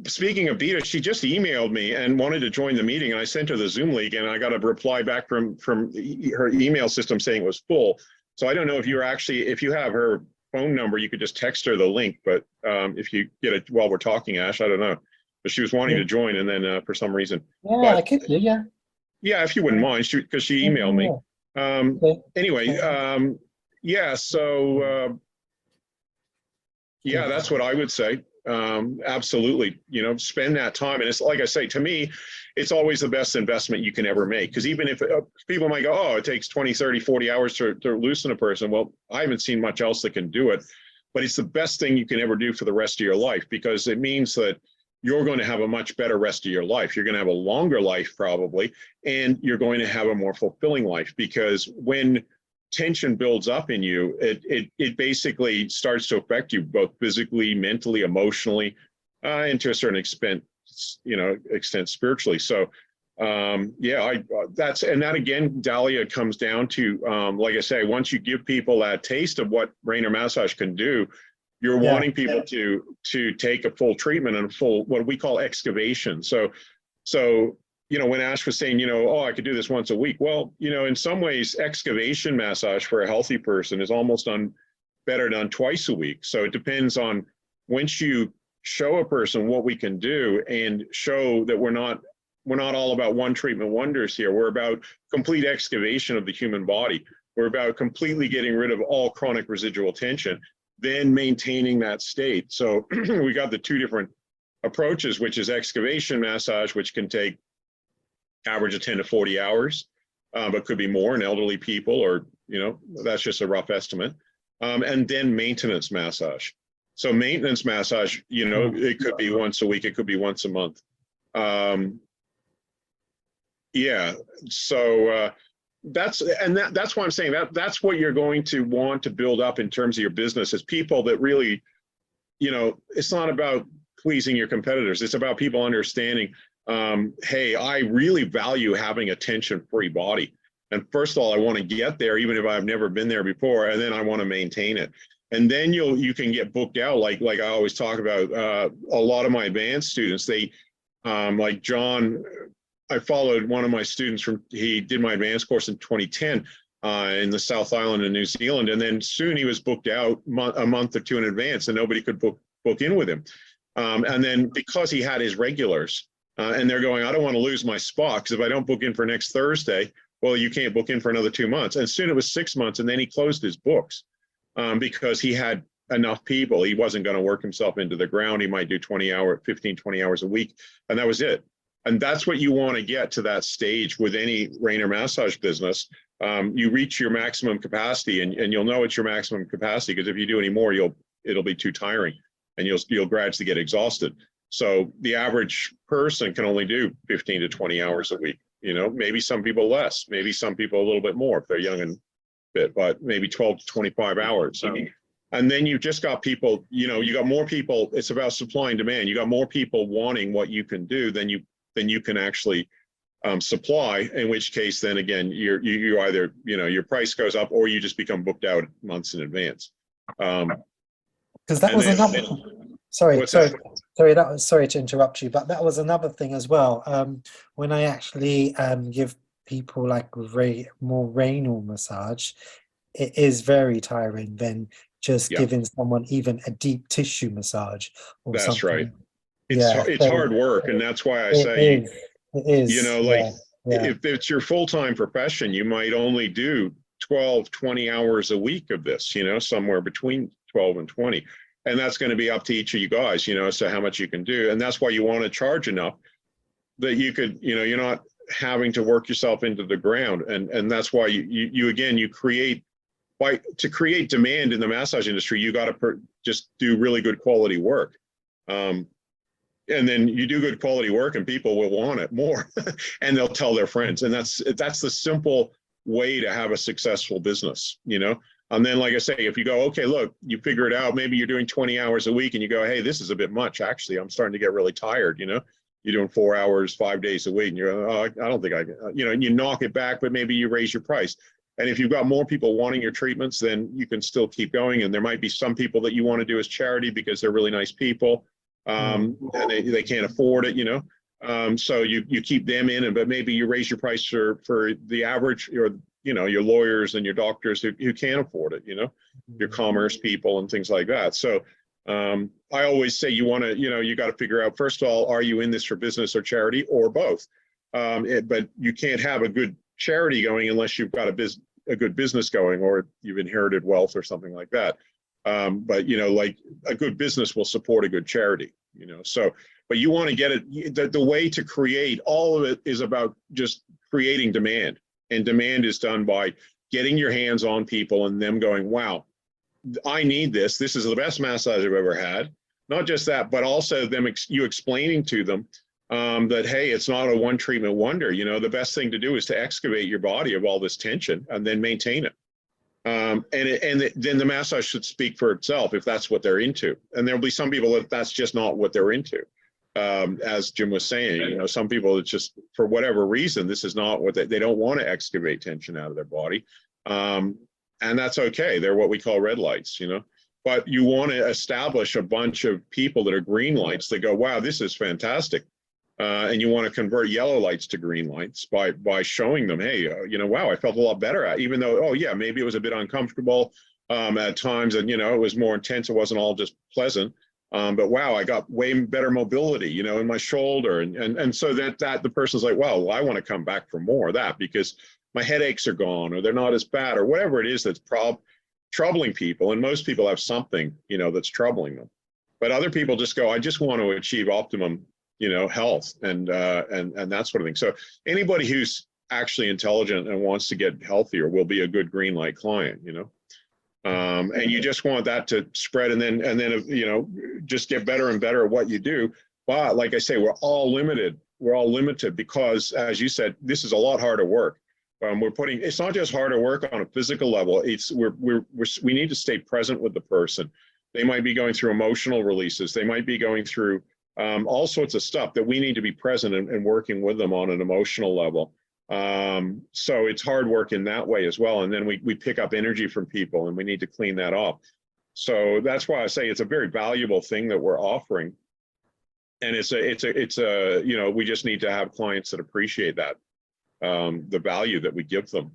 speaking of Beta, she just emailed me and wanted to join the meeting, and I sent her the Zoom link, and I got a reply back from her email system saying it was full. So I don't know if if you have her phone number, you could just text her the link. But if you get it while we're talking, Ash, I don't know. But she was wanting to join, and then for some reason. I could do, yeah. Yeah, if you wouldn't mind, because she emailed me. Anyway, so that's what I would say. Absolutely, spend that time. And it's like I say, to me, it's always the best investment you can ever make. Because even if people might go, oh, it takes 20, 30, 40 hours to loosen a person. Well, I haven't seen much else that can do it. But it's the best thing you can ever do for the rest of your life, because it means that you're going to have a much better rest of your life. You're going to have a longer life probably, and you're going to have a more fulfilling life, because when tension builds up in you, it basically starts to affect you both physically, mentally, emotionally, and to a certain extent spiritually. So that again, Dahlia, comes down to like I say, once you give people that taste of what Raynor massage can do, you're wanting people to take a full treatment and a full, what we call excavation. So when Ash was saying, I could do this once a week. Well, in some ways, excavation massage for a healthy person is almost better done twice a week. So it depends on, once you show a person what we can do and show that we're not all about one treatment wonders here. We're about complete excavation of the human body. We're about completely getting rid of all chronic residual tension, then maintaining that state. So we got the two different approaches, which is excavation massage, which can take average of 10 to 40 hours, but could be more in elderly people, or, you know, that's just a rough estimate. And then maintenance massage. So maintenance massage, you know, it could be once a week, it could be once a month. Yeah, so that's why I'm saying that's what you're going to want to build up in terms of your business, is people that really, you know, it's not about pleasing your competitors. It's about people understanding, hey, I really value having a tension-free body. And first of all, I want to get there, even if I've never been there before, and then I want to maintain it. And then you can get booked out, like I always talk about. A lot of my advanced students, they, like John, I followed one of my students he did my advanced course in 2010 in the South Island in New Zealand, and then soon he was booked out a month or two in advance, and nobody could book in with him. And then because he had his regulars, and they're going, I don't want to lose my spot, because if I don't book in for next Thursday, well, you can't book in for another 2 months. And soon it was 6 months, and then he closed his books because he had enough people. He wasn't going to work himself into the ground. He might do 15, 20 hours a week, and that was it. And that's what you want to get to, that stage with any Raynor massage business. You reach your maximum capacity, and you'll know it's your maximum capacity, because if you do any more, it'll be too tiring, and you'll gradually get exhausted. So the average person can only do 15 to 20 hours a week. You know, maybe some people less, maybe some people a little bit more if they're young and fit, but maybe 12 to 25 hours. And then you've just got people, you know, you got more people. It's about supply and demand. You got more people wanting what you can do than you can actually supply, in which case then again, you either, you know, your price goes up, or you just become booked out months in advance. Because that was another. Sorry to interrupt you, but that was another thing as well. When I actually give people like more Raynor massage, it is very tiring than just giving someone even a deep tissue massage or that's something. Right. It's hard work, and that's why I say it is. You know, like if it's your full-time profession, you might only do 12, 20 hours a week of this, you know, somewhere between 12 and 20. And that's going to be up to each of you guys, you know, as to how much you can do. And that's why you want to charge enough that you could, you know, you're not having to work yourself into the ground. And that's why you create, to create demand in the massage industry, you got to just do really good quality work. And then you do good quality work, and people will want it more, and they'll tell their friends. And that's the simple way to have a successful business, you know. And then, like I say, if you go, okay, look, you figure it out, maybe you're doing 20 hours a week, and you go, hey, this is a bit much, actually. I'm starting to get really tired, you know. You're doing 4 hours, 5 days a week, and you're, oh, I don't think I can, you know, and you knock it back, but maybe you raise your price. And if you've got more people wanting your treatments, then you can still keep going. And there might be some people that you want to do as charity because they're really nice people, and they can't afford it, you know. So you keep them in, but maybe you raise your price for the average, or, you know, your lawyers and your doctors who can't afford it, you know, your commerce people and things like that. So I always say you want to, you know, you got to figure out, first of all, are you in this for business or charity, or both? But you can't have a good charity going unless you've got a good business going, or you've inherited wealth or something like that. But, you know, like a good business will support a good charity, you know. So, but you want to get it, the way to create all of it is about just creating demand. And demand is done by getting your hands on people and them going, wow, I need this. This is the best massage I've ever had. Not just that, but also you explaining to them that, hey, it's not a one treatment wonder. You know, the best thing to do is to excavate your body of all this tension and then maintain it. And then the massage should speak for itself if that's what they're into. And there'll be some people that's just not what they're into. As Jim was saying, you know, some people, it's just for whatever reason, this is not what they don't want to excavate tension out of their body. And that's okay. They're what we call red lights, you know. But you want to establish a bunch of people that are green lights that go, wow, this is fantastic. And you want to convert yellow lights to green lights by showing them, hey, you know, wow, I felt a lot better at, even though, oh yeah, maybe it was a bit uncomfortable at times, and, you know, it was more intense. It wasn't all just pleasant. But wow, I got way better mobility, you know, in my shoulder. And so that the person's like, well, I want to come back for more of that because my headaches are gone, or they're not as bad, or whatever it is that's troubling people. And most people have something, you know, that's troubling them. But other people just go, I just want to achieve optimum, health and that sort of thing. So anybody who's actually intelligent and wants to get healthier will be a good green light client, and you just want that to spread and then just get better and better at what you do. But like I say, we're all limited because, as you said, this is a lot harder work. It's not just harder work on a physical level. We need to stay present with the person. They might be going through emotional releases. They might be going through all sorts of stuff that we need to be present and working with them on an emotional level. So it's hard work in that way as well. And then we pick up energy from people and we need to clean that off. So that's why I say it's a very valuable thing that we're offering. And it's we just need to have clients that appreciate that, the value that we give them,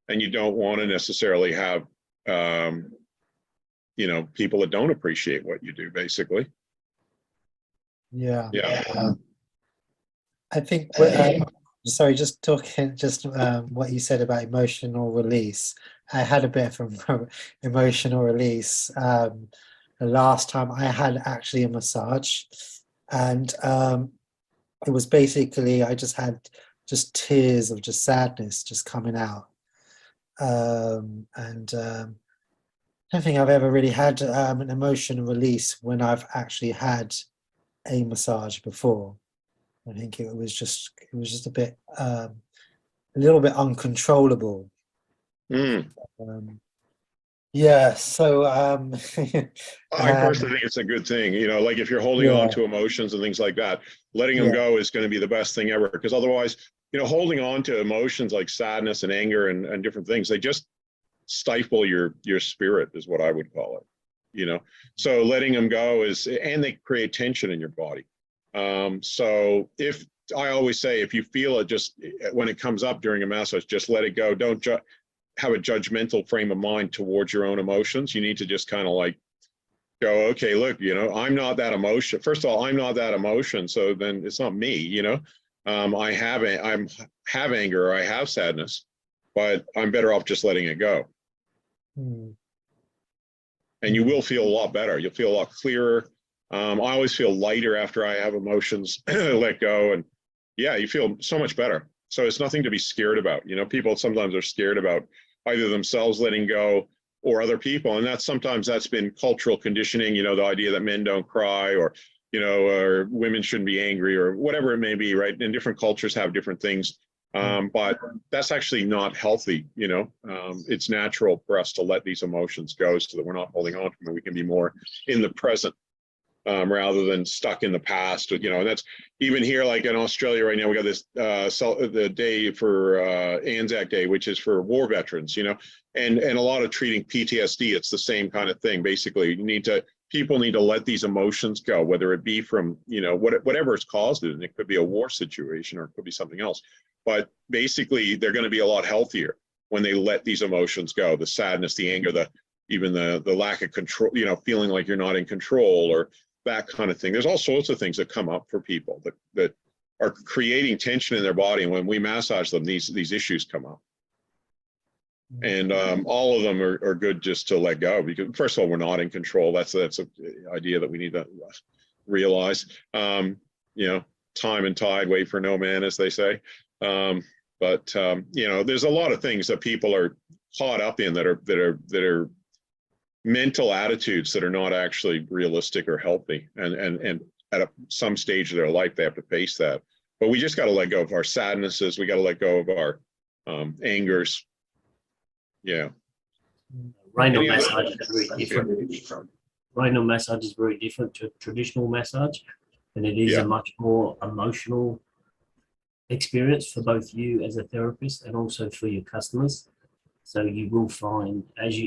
and you don't want to necessarily have, people that don't appreciate what you do, basically. Yeah. Yeah. I think, sorry, just talking, what you said about emotional release. I had a bit from emotional release. The last time I had actually a massage, and it was basically, I just had tears of just sadness just coming out. I don't think I've ever really had an emotional release when I've actually had a massage before. I think it was just a bit, a little bit uncontrollable. Yeah. So I personally think it's a good thing, like if you're holding on to emotions and things like that, letting them go is going to be the best thing ever. Because otherwise, holding on to emotions like sadness and anger and different things, they just stifle your spirit, is what I would call it. So letting them go and they create tension in your body. So I always say, if you feel it, just when it comes up during a massage, just let it go. Don't have a judgmental frame of mind towards your own emotions. You need to just kind of like go, okay, look, I'm not that emotion. First of all, I'm not that emotion. So then it's not me, I have anger, or I have sadness, but I'm better off just letting it go. And you will feel a lot better. You'll feel a lot clearer. I always feel lighter after I have emotions let go. And yeah, you feel so much better. So it's nothing to be scared about. People sometimes are scared about either themselves letting go or other people. And sometimes that's been cultural conditioning, the idea that men don't cry, or women shouldn't be angry, or whatever it may be, right? And different cultures have different things. But that's actually not healthy. It's natural for us to let these emotions go so that we're not holding on to them, and we can be more in the present rather than stuck in the past. And that's even here, like in Australia right now, we got this the day for Anzac Day, which is for war veterans, and a lot of treating PTSD. It's the same kind of thing. Basically, people need to let these emotions go, whether it be from, whatever has caused it. And it could be a war situation, or it could be something else. But basically, they're going to be a lot healthier when they let these emotions go. The sadness, the anger, even the lack of control, feeling like you're not in control, or that kind of thing. There's all sorts of things that come up for people that are creating tension in their body. And when we massage them, these issues come up. And all of them are good just to let go, because first of all, we're not in control. That's an idea that we need to realize. Time and tide wait for no man, as they say. But there's a lot of things that people are caught up in that are mental attitudes that are not actually realistic or healthy. And at some stage of their life, they have to face that. But we just got to let go of our sadnesses. We got to let go of our angers. Yeah. Raynor massage is very different. Raynor massage is very different to traditional massage, and it is a much more emotional experience for both you as a therapist and also for your customers. So you will find,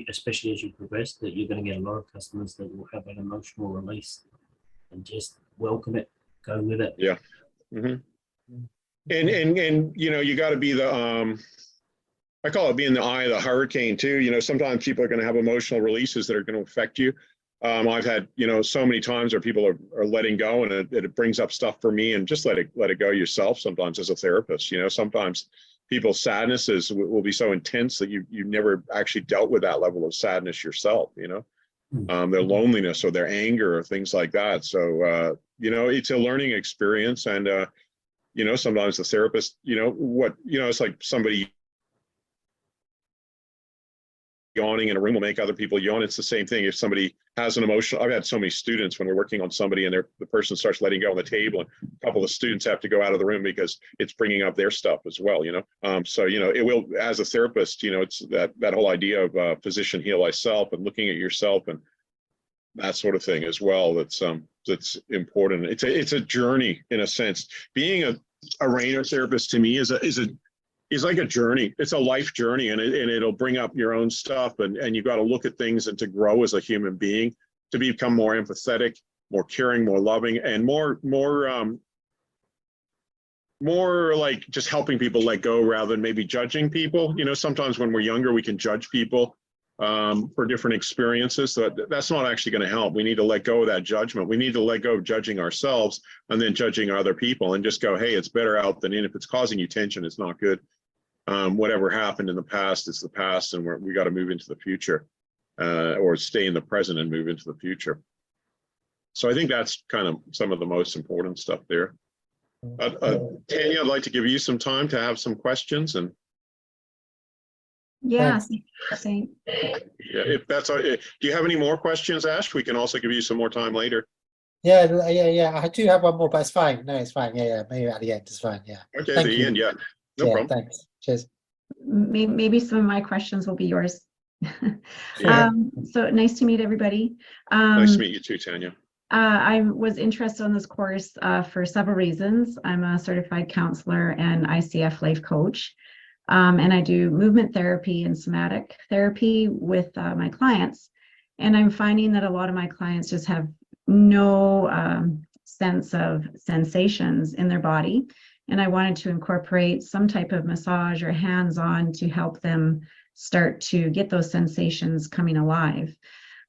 especially as you progress, that you're going to get a lot of customers that will have an emotional release and just welcome it, go with it. Yeah. Mm-hmm. And you got to be I call it being the eye of the hurricane too. Sometimes people are going to have emotional releases that are going to affect you. I've had, so many times where people are letting go, and it brings up stuff for me, and just let it go yourself sometimes as a therapist. Sometimes people's sadnesses will be so intense that you never actually dealt with that level of sadness yourself, their loneliness or their anger or things like that. So, you know, it's a learning experience. And, you know, sometimes the therapist, you know, it's like somebody yawning in a room will make other people yawn. It's the same thing. If somebody has an emotion, I've had so many students when we're working on somebody and the person starts letting go on the table, and a couple of students have to go out of the room because it's bringing up their stuff as well, you know. So, you know, it will, as a therapist, you know, it's that whole idea of physician heal thyself and looking at yourself and that sort of thing as well. That's important. It's a journey in a sense. Being a Raynor therapist to me is like a journey. It's a life journey, and it'll bring up your own stuff, and you got to look at things and to grow as a human being, to become more empathetic, more caring, more loving, and more like just helping people let go rather than maybe judging people. You know, sometimes when we're younger, we can judge people for different experiences. So that's not actually going to help. We need to let go of that judgment. We need to let go of judging ourselves and then judging other people, and just go, hey, it's better out than in. If it's causing you tension, it's not good. Whatever happened in the past is the past, and we got to move into the future, or stay in the present and move into the future. So I think that's kind of some of the most important stuff there. Tanya, I'd like to give you some time to have some questions, and Yeah, Thanks. same. yeah, if that's do you have any more questions, Ash? We can also give you some more time later. Yeah. I do have one more, but it's fine. No, it's fine. Yeah. Maybe at the end, it's fine. Yeah. Okay, Thank the you. end, yeah, no Yeah. problem. Thanks. Cheers. Maybe some of my questions will be yours. Yeah. So nice to meet everybody. Nice to meet you too, Tanya. I was interested in this course for several reasons. I'm a certified counselor and ICF life coach, and I do movement therapy and somatic therapy with my clients. And I'm finding that a lot of my clients just have no sense of sensations in their body. And I wanted to incorporate some type of massage or hands-on to help them start to get those sensations coming alive.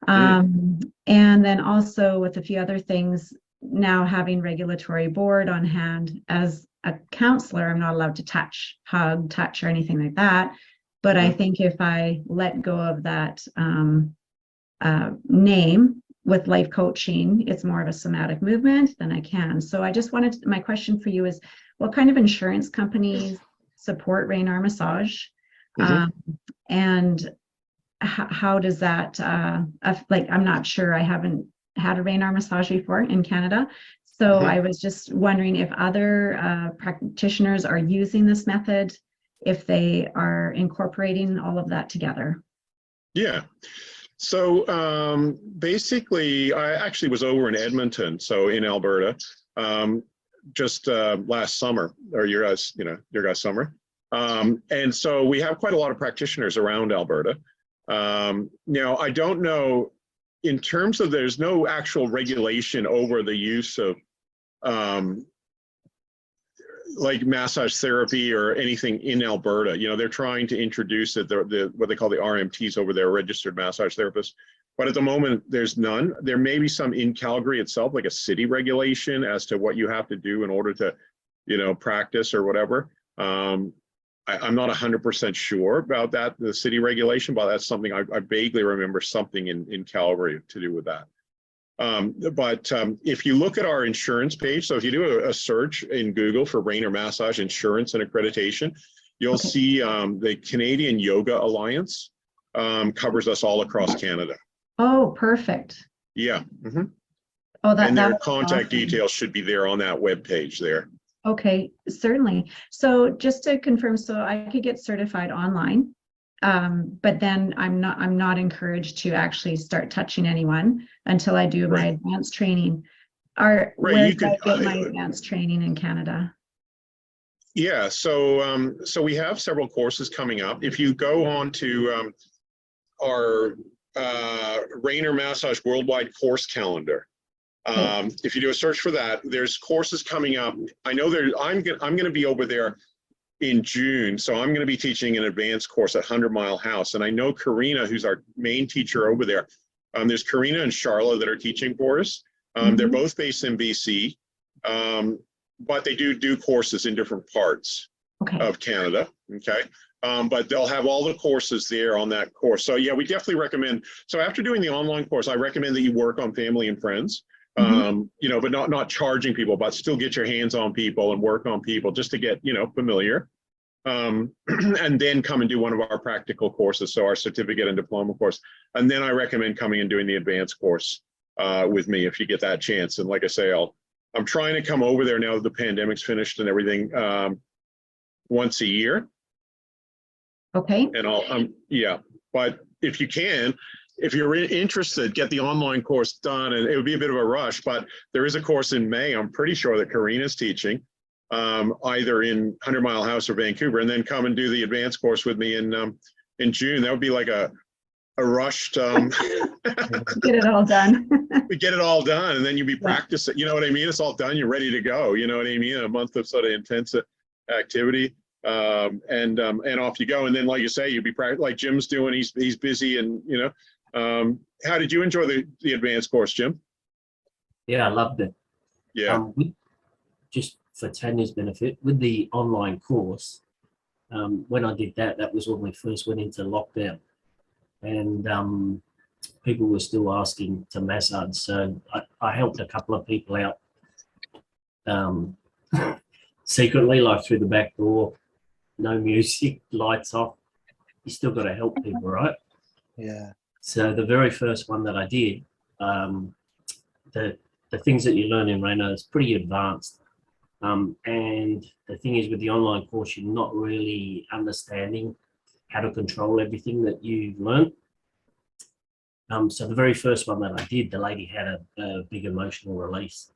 And then also with a few other things, now having regulatory board on hand. As a counselor, I'm not allowed to touch, hug, touch, or anything like that. But I think if I let go of that name with life coaching, it's more of a somatic movement, then I can. So I just wanted my question for you is, what kind of insurance companies support Raynor massage? And how does that, like, I'm not sure, I haven't had a Raynor massage before in Canada. So I was just wondering if other practitioners are using this method, if they are incorporating all of that together. Yeah. So basically, I actually was over in Edmonton, so in Alberta, just last summer, or your guys' summer. And so we have quite a lot of practitioners around Alberta. Now, I don't know, in terms of, there's no actual regulation over the use of like massage therapy or anything in Alberta. You know, they're trying to introduce it, what they call the RMTs over there, registered massage therapists. But at the moment, there's none. There may be some in Calgary itself, like a city regulation as to what you have to do in order to, you know, practice or whatever. I'm not 100% sure about that, the city regulation, but that's something I vaguely remember something in Calgary to do with that. But if you look at our insurance page, so if you do a search in Google for Raynor Massage Insurance and Accreditation, you'll see the Canadian Yoga Alliance covers us all across Canada. Oh, perfect. Yeah. Oh, and their that's contact awesome. details should be there on that web page there. Okay, certainly. So just to confirm, so I could get certified online, but then I'm not encouraged to actually start touching anyone until I do my advanced training. Where do I get my advanced training in Canada? Yeah, so we have several courses coming up. If you go on to our Raynor Massage Worldwide course calendar, if you do a search for that, there's courses coming up. I know I'm going to be over there in June, so I'm going to be teaching an advanced course at 100 Mile House. And I know Karina, who's our main teacher over there. There's Karina and Charlotte that are teaching for us. They're both based in BC, but they do courses in different parts of Canada. Okay. But they'll have all the courses there on that course. So yeah, we definitely recommend. So after doing the online course, I recommend that you work on family and friends, you know, but not charging people, but still get your hands on people and work on people just to get, you know, familiar. And then come and do one of our practical courses. So our certificate and diploma course. And then I recommend coming and doing the advanced course with me if you get that chance. And like I say, I'm trying to come over there now that the pandemic's finished and everything once a year. Okay. And yeah, but if you can, if you're interested, get the online course done, and it would be a bit of a rush, but there is a course in May, I'm pretty sure, that Karina's teaching, either in 100 Mile House or Vancouver, and then come and do the advanced course with me in June. That would be like a rushed Get it all done. we get it all done, and then you be practicing, you know what I mean? It's all done, you're ready to go, you know what I mean? A month of sort of intensive activity. And off you go. And then, like you say, you'll be like Jim's doing, he's busy, and you know, how did you enjoy the advanced course, Jim? Yeah, I loved it. Yeah. Just for Tanya's benefit, with the online course, when I did that, that was when we first went into lockdown, and people were still asking to massage. So I helped a couple of people out secretly, like through the back door. No music, lights off. You still got to help people, right? Yeah. So the very first one that I did, the things that you learn in Raynor is pretty advanced. And the thing is, with the online course, you're not really understanding how to control everything that you've learned. So the very first one that I did, the lady had a big emotional release.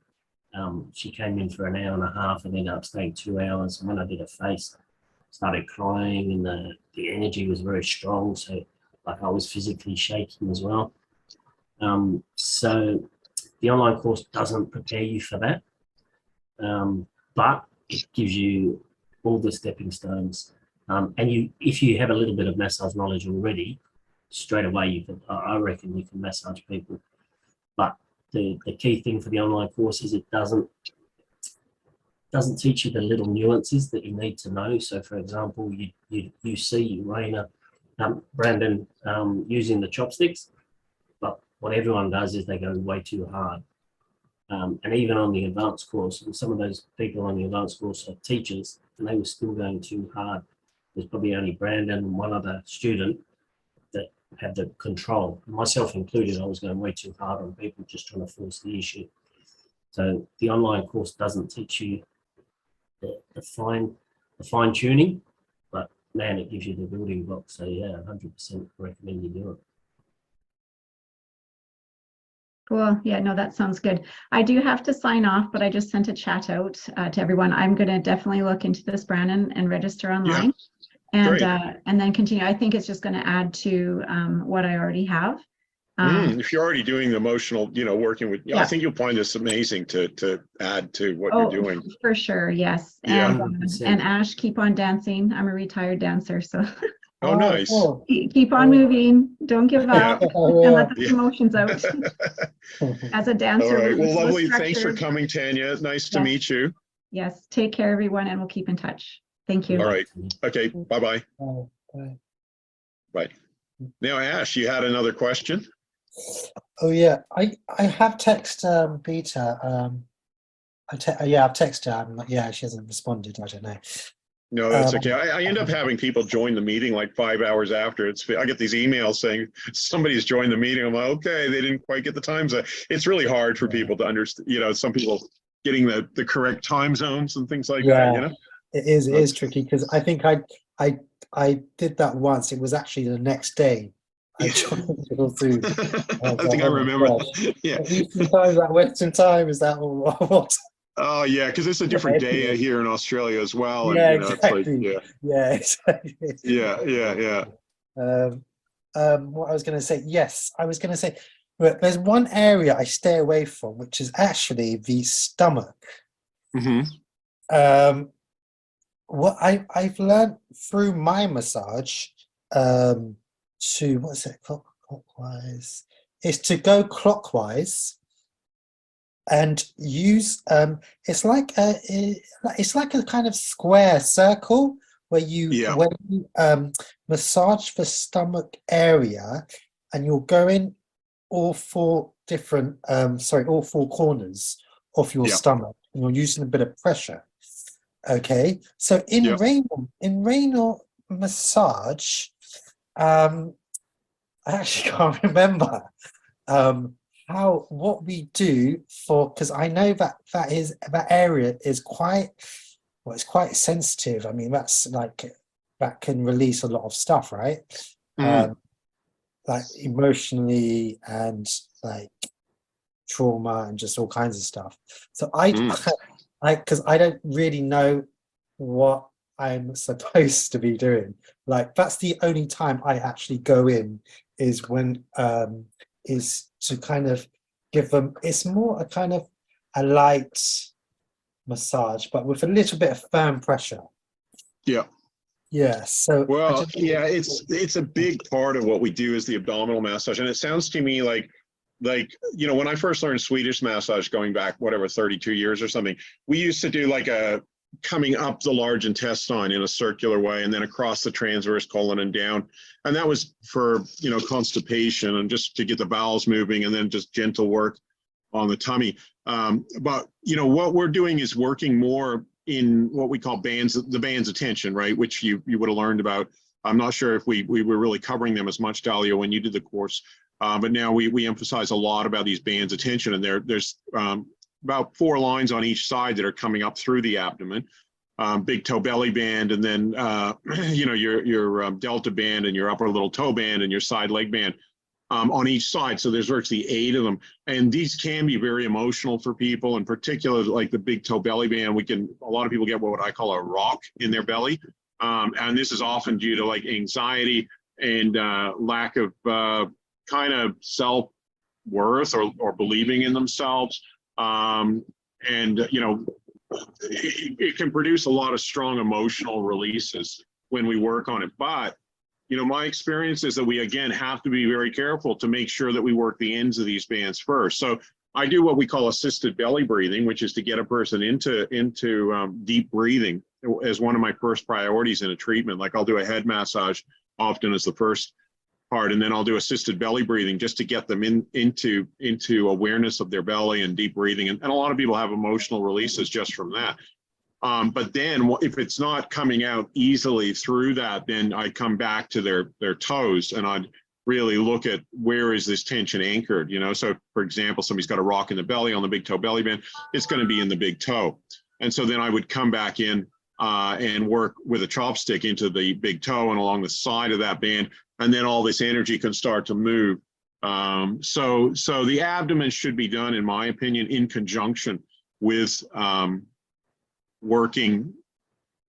She came in for an hour and a half and ended up staying 2 hours. And when I did her face, started crying, and the energy was very strong. So like I was physically shaking as well. So the online course doesn't prepare you for that, but it gives you all the stepping stones. And if you have a little bit of massage knowledge already, straight away I reckon you can massage people. But the key thing for the online course is it doesn't teach you the little nuances that you need to know. So, for example, you see Raynor, Brandon using the chopsticks, but what everyone does is they go way too hard. And even on the advanced course, and some of those people on the advanced course are teachers, and they were still going too hard. There's probably only Brandon and one other student that had the control, myself included. I was going way too hard on people, just trying to force the issue. So the online course doesn't teach you the fine tuning, but man, it gives you the building blocks. So yeah, 100% recommend you do it. Cool. Yeah, no, that sounds good. I do have to sign off, but I just sent a chat out to everyone. I'm going to definitely look into this, Brandon, and register online, and then continue. I think it's just going to add to what I already have. If you're already doing the emotional, you know, working with, I think you'll find this amazing to add to what you're doing. For sure, yes. Yeah. And Ash, keep on dancing. I'm a retired dancer, so. Oh, nice. Cool. Keep on moving. Don't give up. And let the emotions out. As a dancer. All right. Well, lovely. Thanks for coming, Tanya. Nice to meet you. Yes. Take care, everyone, and we'll keep in touch. Thank you. All right. Okay. Bye-bye. Bye. Bye. Now, Ash, you had another question? Oh yeah, I have texted Beta. I've texted her. Yeah, she hasn't responded. I don't know. No, that's okay. I end up having people join the meeting like 5 hours after. I get these emails saying somebody's joined the meeting. I'm like, okay, they didn't quite get the time zone. It's really hard for people to understand. You know, some people getting the correct time zones and things like that. You know, it is tricky because I think I did that once. It was actually the next day. I tried to go through. I think I remember. Yeah. Eastern time, is that Western time? Is that what? Oh yeah, because it's a different day here in Australia as well. And, Yeah, you know, exactly. It's like, yeah, exactly. Yeah. What I was going to say, yes, I was going to say, but there's one area I stay away from, which is actually the stomach. Mm-hmm. What I've learned through my massage, to what's it, clockwise, is to go clockwise and use it's like a kind of square circle where you Yeah. massage the stomach area, and you'll go in all four different, all four corners of your Yeah. stomach, and you're using a bit of pressure. Okay, so in Yeah. Raynor massage, I actually can't remember what we do for, because I know that area is quite, well, it's quite sensitive. I mean, that's like, that can release a lot of stuff, right? Like emotionally, and like trauma, and just all kinds of stuff. So because I don't really know what I'm supposed to be doing. Like, that's the only time I actually go in, is when is to kind of give them, it's more a kind of a light massage, but with a little bit of firm pressure. Yeah. Yeah. So Well, yeah, it's a big part of what we do is the abdominal massage. And it sounds to me like, you know, when I first learned Swedish massage going back, whatever, 32 years or something, we used to do like a coming up the large intestine in a circular way, and then across the transverse colon and down. And that was for, you know, constipation and just to get the bowels moving, and then just gentle work on the tummy. But, you know, what we're doing is working more in what we call the bands of tension, right? Which you would have learned about. I'm not sure if we were really covering them as much, Dalia, when you did the course. But now we emphasize a lot about these bands of tension, and there's about 4 lines on each side that are coming up through the abdomen. Big toe belly band, and then you know, your delta band, and your upper little toe band, and your side leg band on each side. So there's virtually 8 of them, and these can be very emotional for people. In particular, like the big toe belly band, a lot of people get what I call a rock in their belly, and this is often due to like anxiety and lack of kind of self-worth or believing in themselves. And, you know, it can produce a lot of strong emotional releases when we work on it. But, you know, my experience is that we, again, have to be very careful to make sure that we work the ends of these bands first. So I do what we call assisted belly breathing, which is to get a person into deep breathing as one of my first priorities in a treatment. Like, I'll do a head massage often as the first part, and then I'll do assisted belly breathing just to get them into awareness of their belly and deep breathing. And a lot of people have emotional releases just from that. But then if it's not coming out easily through that, then I come back to their toes, and I'd really look at where is this tension anchored, you know? So for example, somebody's got a rock in the belly on the big toe belly band, it's going to be in the big toe. And so then I would come back in and work with a chopstick into the big toe and along the side of that band. And then all this energy can start to move. So the abdomen should be done, in my opinion, in conjunction with working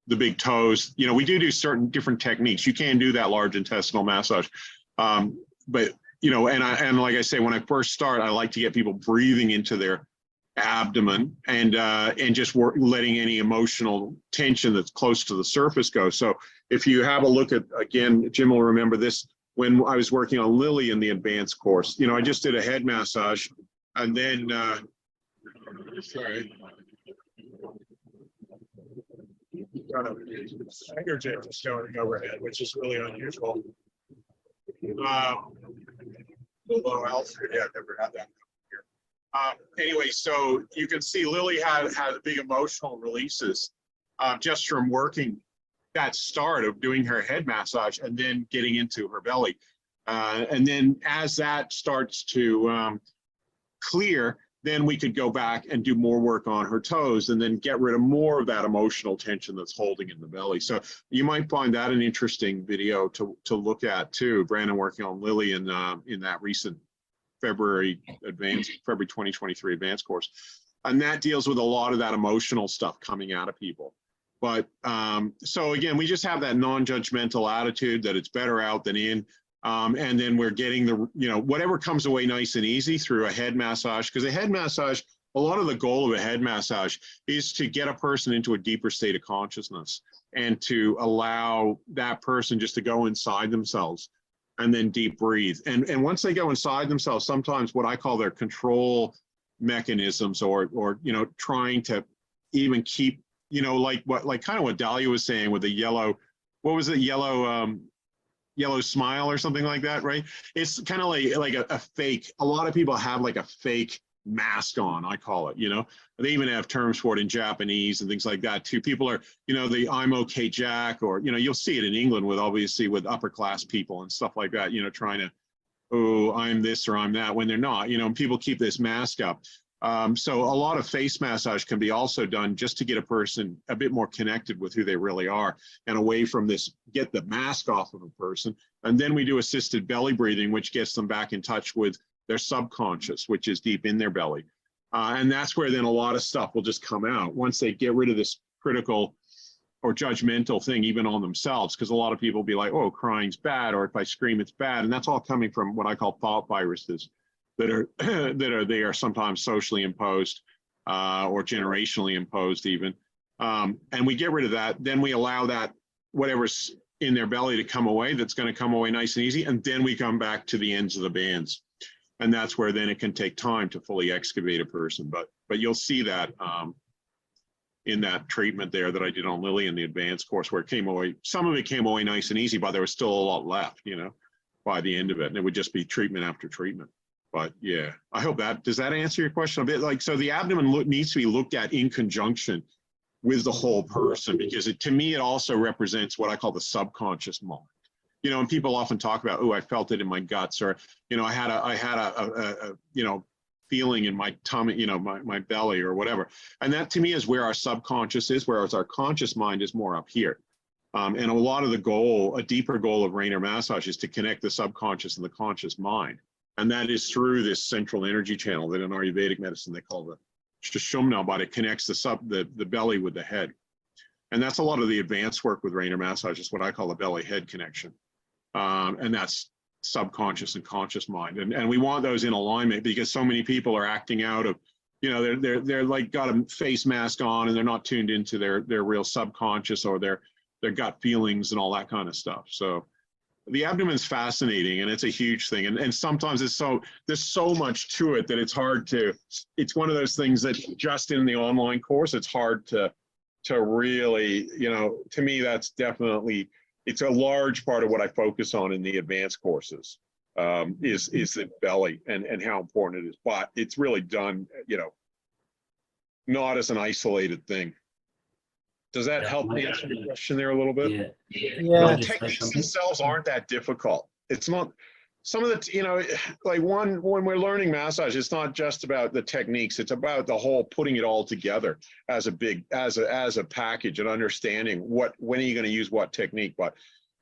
the big toes. You know, we do certain different techniques. You can do that large intestinal massage. But, you know, and like I say, when I first start, I like to get people breathing into their abdomen and just letting any emotional tension that's close to the surface go. So if you have a look at, again, Jim will remember this, when I was working on Lily in the advanced course, you know, I just did a head massage, and then, sorry. Got a finger jet just going overhead, which is really unusual. Low altitude, yeah, I've never had that here. Anyway, so you can see Lily had big emotional releases just from working that start of doing her head massage and then getting into her belly. And then as that starts to clear, then we could go back and do more work on her toes and then get rid of more of that emotional tension that's holding in the belly. So you might find that an interesting video to look at too. Brandon working on Lily in that recent February 2023 advanced course. And that deals with a lot of that emotional stuff coming out of people. But so again, we just have that non-judgmental attitude that it's better out than in. And then we're getting the, you know, whatever comes away nice and easy through a head massage, because a head massage, a lot of the goal of a head massage is to get a person into a deeper state of consciousness and to allow that person just to go inside themselves and then deep breathe. And once they go inside themselves, sometimes what I call their control mechanisms or you know, trying to even keep, you know, like kind of what Dalia was saying with the yellow what was it, yellow smile or something like that, right? It's kind of like a fake. A lot of people have like a fake mask on, I call it, you know. They even have terms for it in Japanese and things like that too. People are, you know, the I'm okay Jack, or, you know, you'll see it in England with, obviously, with upper class people and stuff like that, you know, trying to, oh, I'm this or I'm that, when they're not, you know, and people keep this mask up. So a lot of face massage can be also done just to get a person a bit more connected with who they really are and away from this, get the mask off of a person. And then we do assisted belly breathing, which gets them back in touch with their subconscious, which is deep in their belly. And that's where then a lot of stuff will just come out once they get rid of this critical or judgmental thing, even on themselves, because a lot of people will be like, oh, crying's bad, or if I scream, it's bad. And that's all coming from what I call thought viruses that are they are sometimes socially imposed or generationally imposed even. And we get rid of that. Then we allow that whatever's in their belly to come away, that's going to come away nice and easy. And then we come back to the ends of the bands. And that's where then it can take time to fully excavate a person. But you'll see that in that treatment there that I did on Lily in the advanced course, where it came away, some of it came away nice and easy, but there was still a lot left, you know, by the end of it. And it would just be treatment after treatment. But yeah, I hope does that answer your question a bit? Like, so the abdomen needs to be looked at in conjunction with the whole person, because to me, it also represents what I call the subconscious mind. You know, and people often talk about, oh, I felt it in my guts, or, you know, I had a you know, feeling in my tummy, you know, my belly or whatever. And that to me is where our subconscious is, whereas our conscious mind is more up here. And a lot of the goal, a deeper goal of Raynor massage is to connect the subconscious and the conscious mind. And that is through this central energy channel that in Ayurvedic medicine they call the Sushumna, but it connects the belly with the head. And that's a lot of the advanced work with Raynor massage, is what I call the belly-head connection. And that's subconscious and conscious mind. And we want those in alignment, because so many people are acting out of, you know, they're like got a face mask on and they're not tuned into their real subconscious or their gut feelings and all that kind of stuff. So the abdomen's fascinating, and it's a huge thing. And sometimes there's so much to it that it's one of those things that just in the online course, it's hard to really, you know, to me, that's definitely, it's a large part of what I focus on in the advanced courses, is the belly and how important it is. But it's really done, you know, not as an isolated thing. Does that help me answer the question there a little bit? Yeah. The techniques themselves aren't that difficult. It's not, some of the, you know, like when we're learning massage, it's not just about the techniques, it's about the whole putting it all together as a package and understanding when are you going to use what technique. But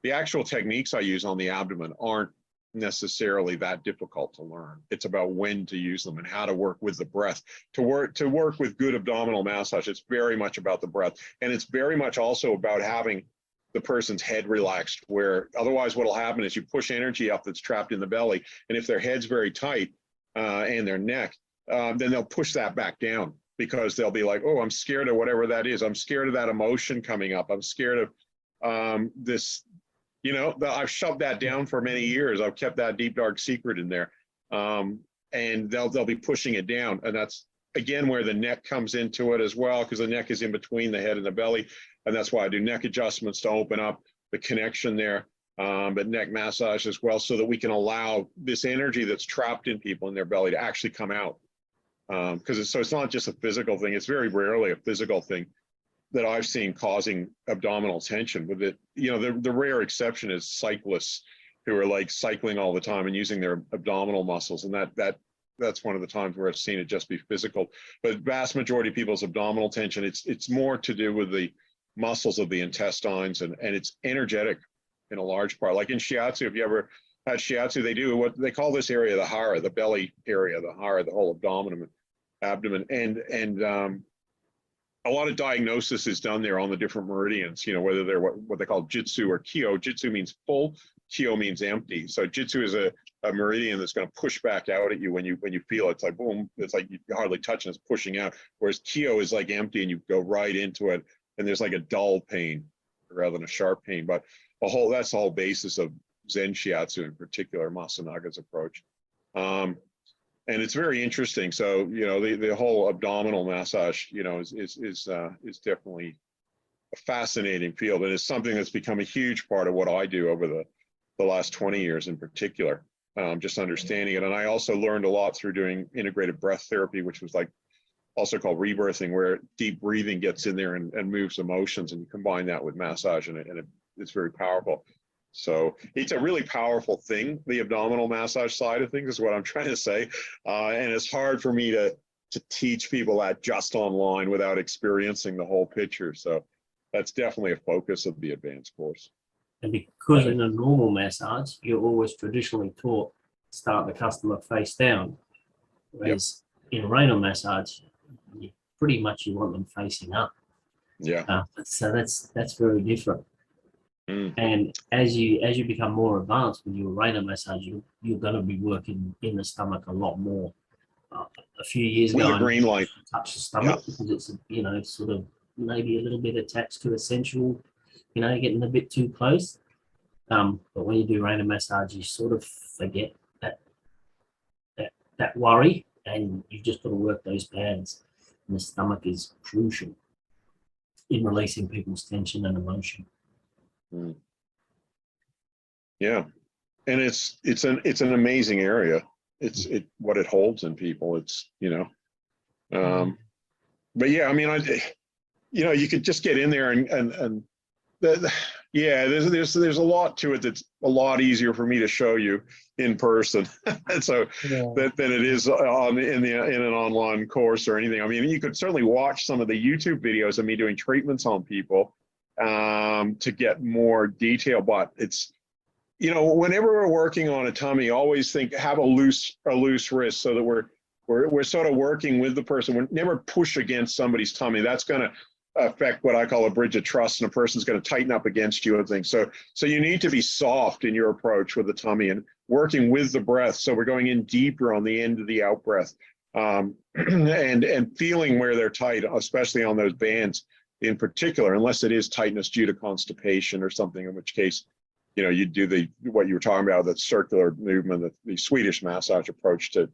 the actual techniques I use on the abdomen aren't necessarily that difficult to learn. It's about when to use them and how to work with the breath. To work with good abdominal massage, it's very much about the breath. And it's very much also about having the person's head relaxed, where otherwise what'll happen is you push energy up that's trapped in the belly. And if their head's very tight and their neck, then they'll push that back down, because they'll be like, oh, I'm scared of whatever that is. I'm scared of that emotion coming up. I'm scared of this, you know, I've shoved that down for many years. I've kept that deep, dark secret in there. And they'll be pushing it down. And that's, again, where the neck comes into it as well, because the neck is in between the head and the belly. And that's why I do neck adjustments to open up the connection there, but neck massage as well, so that we can allow this energy that's trapped in people in their belly to actually come out. Because it's not just a physical thing. It's very rarely a physical thing that I've seen causing abdominal tension. With it, you know, the rare exception is cyclists who are like cycling all the time and using their abdominal muscles, and that's one of the times where I've seen it just be physical. But vast majority of people's abdominal tension, it's more to do with the muscles of the intestines, and it's energetic in a large part. Like in shiatsu, if you ever had shiatsu, they do what they call this area the hara, the belly area, the hara, the whole abdomen, and a lot of diagnosis is done there on the different meridians, you know, whether they're what they call jitsu or kyo. Jitsu means full, kyo means empty. So jitsu is a meridian that's going to push back out at you when you feel it. It's like boom, it's like you hardly touch and it's pushing out. Whereas kyo is like empty and you go right into it, and there's like a dull pain rather than a sharp pain. But that's the whole basis of Zen Shiatsu, in particular, Masanaga's approach. And it's very interesting. So, you know, the whole abdominal massage, you know, is definitely a fascinating field, and it's something that's become a huge part of what I do over the last 20 years in particular, just understanding it. And I also learned a lot through doing integrated breath therapy, which was like also called rebirthing, where deep breathing gets in there and moves emotions, and you combine that with massage, and it's very powerful. So it's a really powerful thing. The abdominal massage side of things is what I'm trying to say. And it's hard for me to teach people that just online without experiencing the whole picture. So that's definitely a focus of the advanced course. And because in a normal massage, you're always traditionally taught start the customer face down. Whereas in Raynor massage, pretty much you want them facing up. Yeah. So that's very different. Mm. And as you become more advanced with your Raynor massage, you're going to be working in the stomach a lot more. A few years With ago, a green light. touch the stomach because it's it's sort of maybe a little bit attached to essential, getting a bit too close. But when you do Raynor massage, you sort of forget that worry, and you just got to work those pads. And the stomach is crucial in releasing people's tension and emotion. Mm. Yeah, and it's an amazing area. It's what it holds in people. It's but yeah, I mean, you could just get in there and there's a lot to it that's a lot easier for me to show you in person, and so than it is in an online course or anything. I mean, you could certainly watch some of the YouTube videos of me doing treatments on people to get more detail, but it's whenever we're working on a tummy, always have a loose wrist so that we're sort of working with the person. We never push against somebody's tummy. That's going to affect what I call a bridge of trust, and a person's going to tighten up against you and things. So you need to be soft in your approach with the tummy and working with the breath. So we're going in deeper on the end of the out breath, and feeling where they're tight, especially on those bands in particular, unless it is tightness due to constipation or something, in which case, you do what you were talking about, that circular movement, the Swedish massage approach to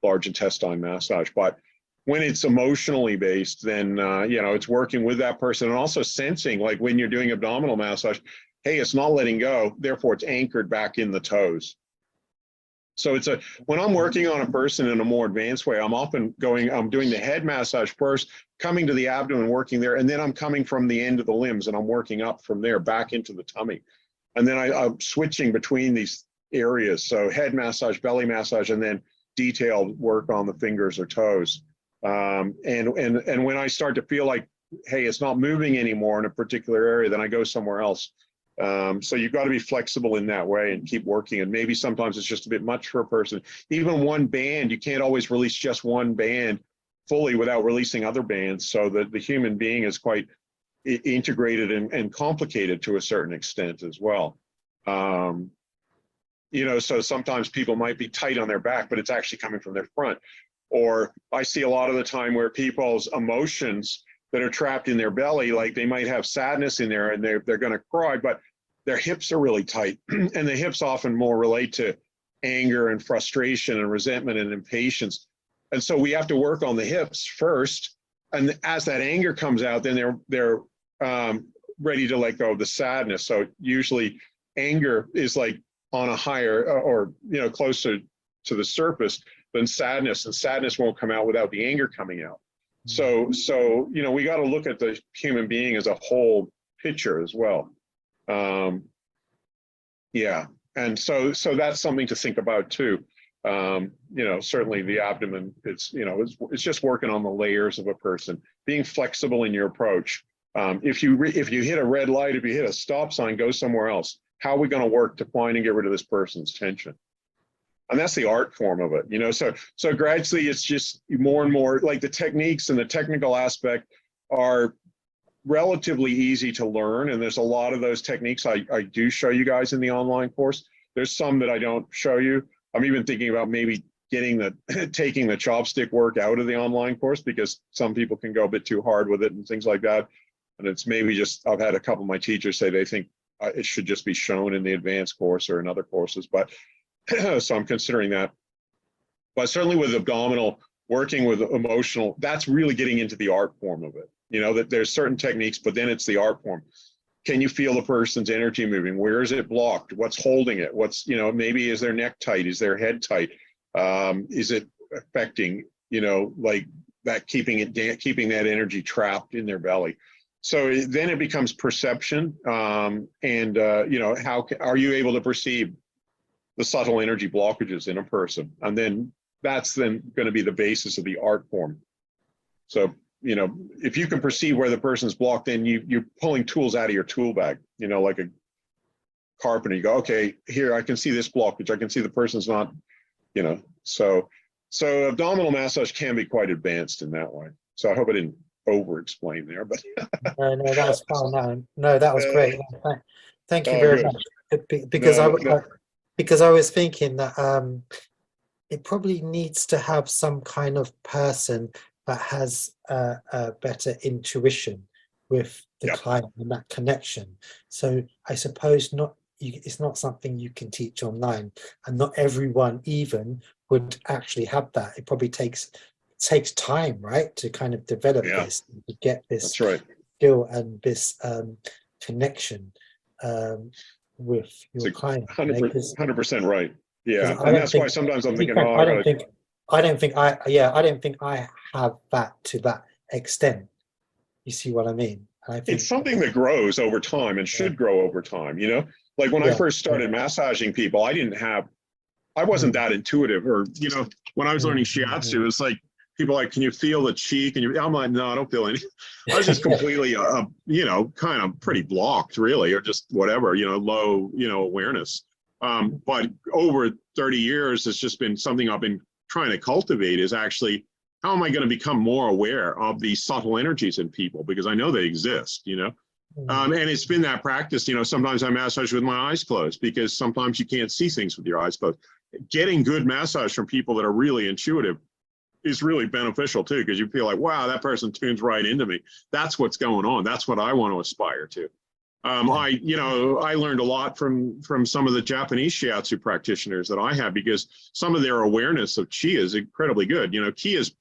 large intestine massage. But when it's emotionally based, then it's working with that person and also sensing, like when you're doing abdominal massage, hey, it's not letting go, therefore it's anchored back in the toes. So when I'm working on a person in a more advanced way, I'm doing the head massage first, coming to the abdomen, working there, and then I'm coming from the end of the limbs and I'm working up from there back into the tummy. And then I'm switching between these areas. So head massage, belly massage, and then detailed work on the fingers or toes. And when I start to feel like, hey, it's not moving anymore in a particular area, then I go somewhere else. So you've got to be flexible in that way and keep working. And maybe sometimes it's just a bit much for a person. Even one band, you can't always release just one band fully without releasing other bands. So that the human being is quite integrated and complicated to a certain extent as well. So sometimes people might be tight on their back, but it's actually coming from their front. Or I see a lot of the time where people's emotions that are trapped in their belly, like they might have sadness in there and they're going to cry, but their hips are really tight. And the hips often more relate to anger and frustration and resentment and impatience. And so we have to work on the hips first. And as that anger comes out, then they're ready to let go of the sadness. So usually anger is like on a higher or closer to the surface than sadness, and sadness won't come out without the anger coming out. So we got to look at the human being as a whole picture as well. And so that's something to think about too. Certainly the abdomen, it's just working on the layers of a person, being flexible in your approach. If you hit a red light, if you hit a stop sign, go somewhere else. How are we going to work to find and get rid of this person's tension? And that's the art form of it, so gradually it's just more and more, like the techniques and the technical aspect are relatively easy to learn. And there's a lot of those techniques I do show you guys in the online course. There's some that I don't show you. I'm even thinking about maybe taking the chopstick work out of the online course, because some people can go a bit too hard with it and things like that. And it's maybe just, I've had a couple of my teachers say they think it should just be shown in the advanced course or in other courses, but so I'm considering that. But certainly with abdominal, working with emotional, that's really getting into the art form of it. You know, that there's certain techniques, but then it's the art form. Can you feel the person's energy moving? Where is it blocked? What's holding it? What's, you know, maybe is their neck tight? Is their head tight? Is it affecting, you know, like that, keeping that energy trapped in their belly? So then it becomes perception. You know, how are you able to perceive the subtle energy blockages in a person? And then that's then going to be the basis of the art form. So, you know, if you can perceive where the person's blocked, then you're pulling tools out of your tool bag, you know, like a carpenter. You go, okay, here, I can see this blockage. I can see the person's not, you know, so abdominal massage can be quite advanced in that way. So I hope I didn't over-explain there, but. No, that was fine. No, that was great. Thank you Oh, very good. much. Because No. because I was thinking that it probably needs to have some kind of person that has a better intuition with the Yeah. client and that connection. So I suppose it's not something you can teach online, and not everyone even would actually have that. It probably takes time, right, to kind of develop Yeah. this, to get this That's right. skill and this connection with your client. 100% right. Yeah, I and don't that's why think, sometimes I'm to be thinking, frank, oh, I don't think I have that to that extent. You see what I mean? And I think it's something that grows over time and should grow over time. You know, like when I first started massaging people, I wasn't that intuitive, or, you know, when I was learning shiatsu, it's like people are like, can you feel the chi? I'm like, no, I don't feel any. I was just completely, you know, kind of pretty blocked, really, or just whatever, you know, low, you know, awareness. But over 30 years, it's just been something I've been trying to cultivate, is actually, how am I going to become more aware of these subtle energies in people? Because I know they exist, you know. And it's been that practice, you know, sometimes I massage with my eyes closed, because sometimes you can't see things with your eyes closed. Getting good massage from people that are really intuitive is really beneficial too, because you feel like, wow, that person tunes right into me. That's what's going on. That's what I want to aspire to. I learned a lot from some of the Japanese shiatsu practitioners that I have, because some of their awareness of chi is incredibly good. You know, chi is,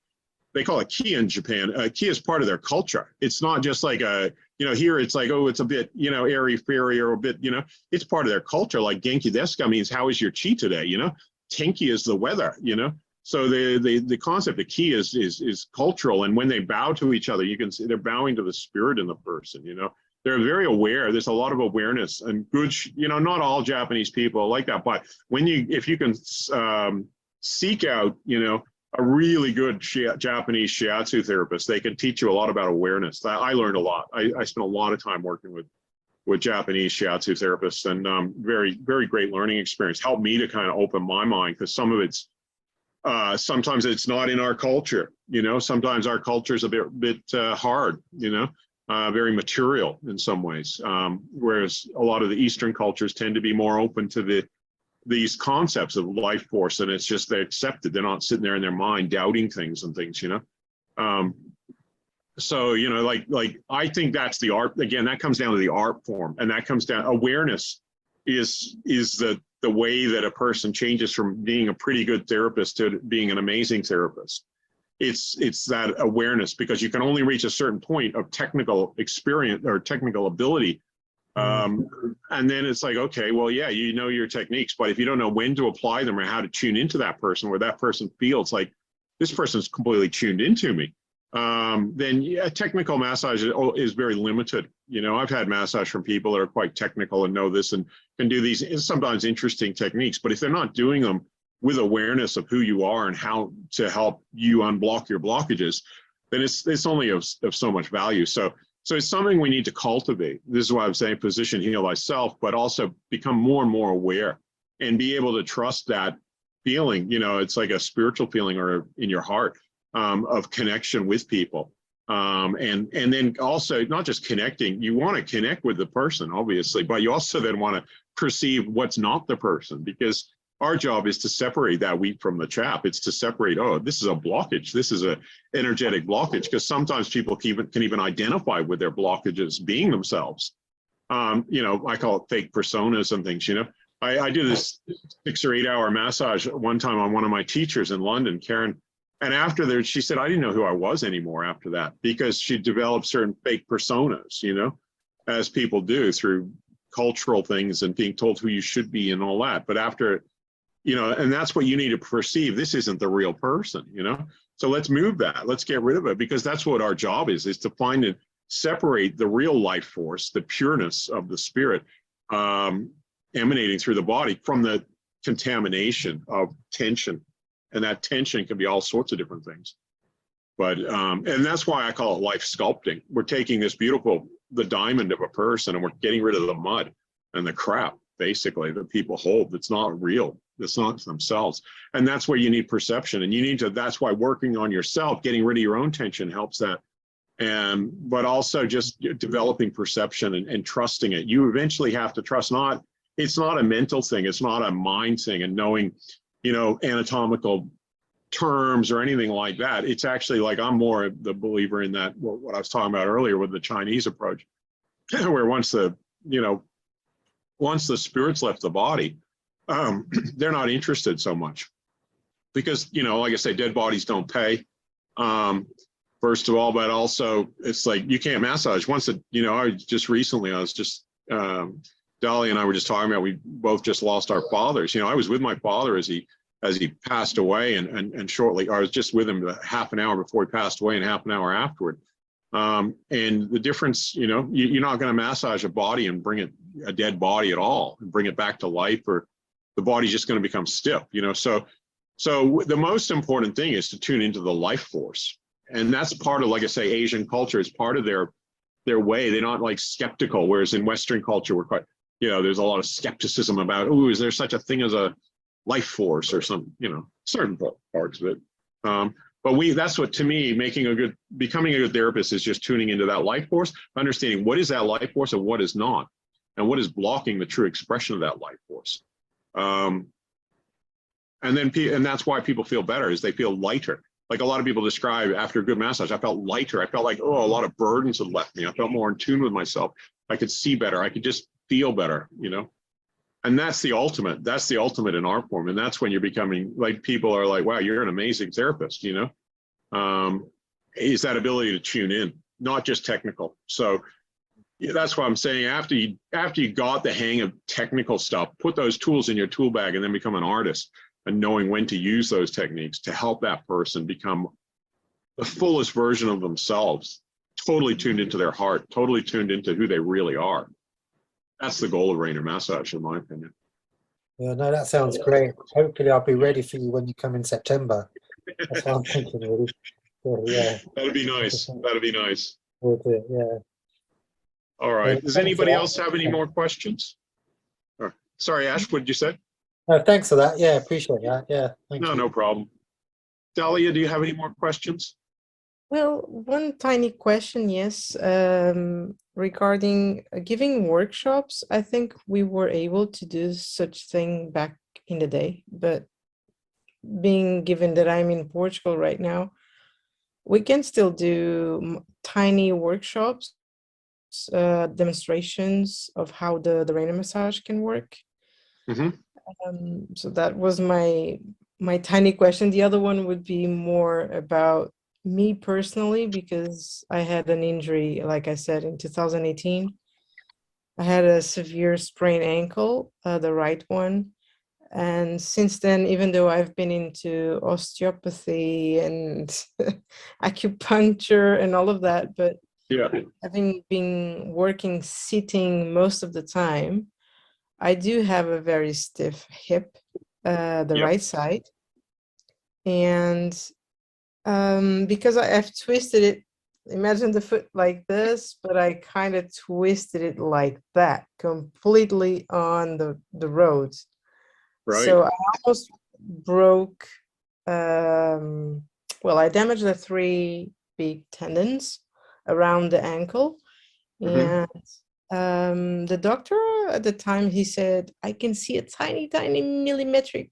they call it ki in Japan. Ki is part of their culture. It's not just like you know, here it's like, oh, it's a bit, you know, airy-fairy, or a bit, you know, it's part of their culture. Like Genki desu means, how is your chi today? You know, Tenki is the weather, you know. So the concept of ki is cultural. And when they bow to each other, you can see they're bowing to the spirit in the person, you know. They're very aware. There's a lot of awareness and good, you know, not all Japanese people are like that. But if you can seek out, you know, a really good Japanese shiatsu therapist, they can teach you a lot about awareness. I learned a lot. I spent a lot of time working with Japanese shiatsu therapists, and very, very great learning experience. Helped me to kind of open my mind, because some of it's, sometimes it's not in our culture, you know. Sometimes our culture is a bit hard, you know, very material in some ways, whereas a lot of the Eastern cultures tend to be more open to these concepts of life force, and it's just they accept it. They're not sitting there in their mind doubting things and things, you know. So, you know, like I think that's the art. Again, that comes down to the art form, and that comes down, awareness is the way that a person changes from being a pretty good therapist to being an amazing therapist. It's that awareness, because you can only reach a certain point of technical experience or technical ability. And then it's like, okay, well, yeah, you know your techniques, but if you don't know when to apply them or how to tune into that person, where that person feels like this person's completely tuned into me, then yeah, technical massage is very limited. You know, I've had massage from people that are quite technical and know this and can do these sometimes interesting techniques, but if they're not doing them with awareness of who you are and how to help you unblock your blockages, then it's only of so much value. So it's something we need to cultivate. This is why I'm saying position, heal thyself, but also become more and more aware and be able to trust that feeling. You know, it's like a spiritual feeling or in your heart of connection with people. And then also not just connecting, you want to connect with the person, obviously, but you also then want to perceive what's not the person, because our job is to separate that wheat from the chaff. It's to separate, oh, this is a blockage. This is a energetic blockage, because sometimes people can even identify with their blockages being themselves. You know, I call it fake personas and things, you know. I did this 6 or 8 hour massage one time on one of my teachers in London, Karen And after there, she said, I didn't know who I was anymore after that, because she developed certain fake personas, you know, as people do through cultural things and being told who you should be and all that. But after, you know, and that's what you need to perceive. This isn't the real person, you know? So let's move that. Let's get rid of it, because that's what our job is to find and separate the real life force, the pureness of the spirit emanating through the body from the contamination of tension. And that tension can be all sorts of different things. But, and that's why I call it life sculpting. We're taking this beautiful, the diamond of a person, and we're getting rid of the mud and the crap, basically, that people hold that's not real. That's not themselves. And that's where you need perception. And you need to, that's why working on yourself, getting rid of your own tension helps that. And, but also just developing perception and trusting it. You eventually have to trust, it's not a mental thing. It's not a mind thing and knowing, you know, anatomical terms or anything like that. It's actually like, I'm more the believer in that, what I was talking about earlier with the Chinese approach, where once the, you know, once the spirits left the body, they're not interested so much because, you know, like I say, dead bodies don't pay. First of all, but also it's like, you can't massage once it, you know, I was just, Dolly and I were just talking about, we both just lost our fathers. You know, I was with my father as he passed away and shortly, I was just with him half an hour before he passed away and half an hour afterward. And the difference, you know, you're not going to massage a body and bring it, a dead body at all, and bring it back to life, or the body's just going to become stiff, you know? So the most important thing is to tune into the life force. And that's part of, like I say, Asian culture is part of their way. They're not like skeptical, whereas in Western culture, we're quite, you know, there's a lot of skepticism about, oh, is there such a thing as a life force or some, you know, certain parts of it. But that's what, to me, becoming a good therapist is just tuning into that life force, understanding what is that life force and what is not, and what is blocking the true expression of that life force. And that's why people feel better, is they feel lighter. Like a lot of people describe after a good massage, I felt lighter. I felt like, oh, a lot of burdens had left me. I felt more in tune with myself. I could see better. I could just feel better, you know? And that's the ultimate. That's the ultimate in our form. And that's when you're becoming, like, people are like, wow, you're an amazing therapist, you know? Is that ability to tune in, not just technical. So yeah, that's why I'm saying after you got the hang of technical stuff, put those tools in your tool bag and then become an artist, and knowing when to use those techniques to help that person become the fullest version of themselves, totally tuned into their heart, totally tuned into who they really are. That's the goal of Raynor Massage, in my opinion. Yeah, no, that sounds great. Hopefully I'll be ready for you when you come in September. That's what I'm thinking, really. So, yeah. That'd be nice. That'd be nice. We'll do it, yeah. All right. Does anybody else have any more questions? Sorry, Ash, what did you say? No, thanks for that. Yeah, appreciate that. Yeah, thank you. No problem. Dahlia, do you have any more questions? Well, one tiny question, yes, regarding giving workshops. I think we were able to do such thing back in the day, but being given that I'm in Portugal right now, we can still do tiny workshops, demonstrations of how the Raynor massage can work. Mm-hmm. So that was my tiny question. The other one would be more about me personally, because I had an injury, like I said, in 2018. I had a severe sprained ankle, the right one. And since then, even though I've been into osteopathy and acupuncture and all of that, but Yeah. having been working sitting most of the time, I do have a very stiff hip, the right side. And because I've twisted it, imagine the foot like this, but I kind of twisted it like that, completely on the road. Right. So I almost broke, well, I damaged the 3 big tendons around the ankle. Mhm. And the doctor at the time, he said, I can see a tiny millimetric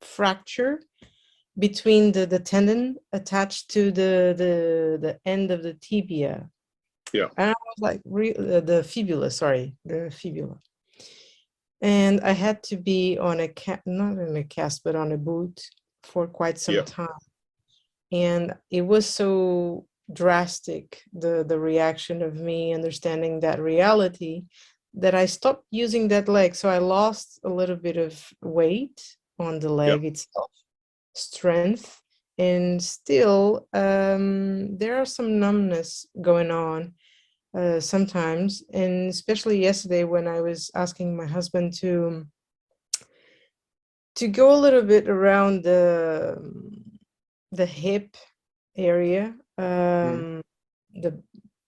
fracture between the tendon attached to the end of the tibia. Yeah. And I was like, the fibula, sorry, the fibula. And I had to be on a not in a cast, but on a boot for quite some time. And it was so drastic, the reaction of me understanding that reality, that I stopped using that leg. So I lost a little bit of weight on the leg itself, strength, and still there are some numbness going on sometimes, and especially yesterday when I was asking my husband to go a little bit around the hip area, the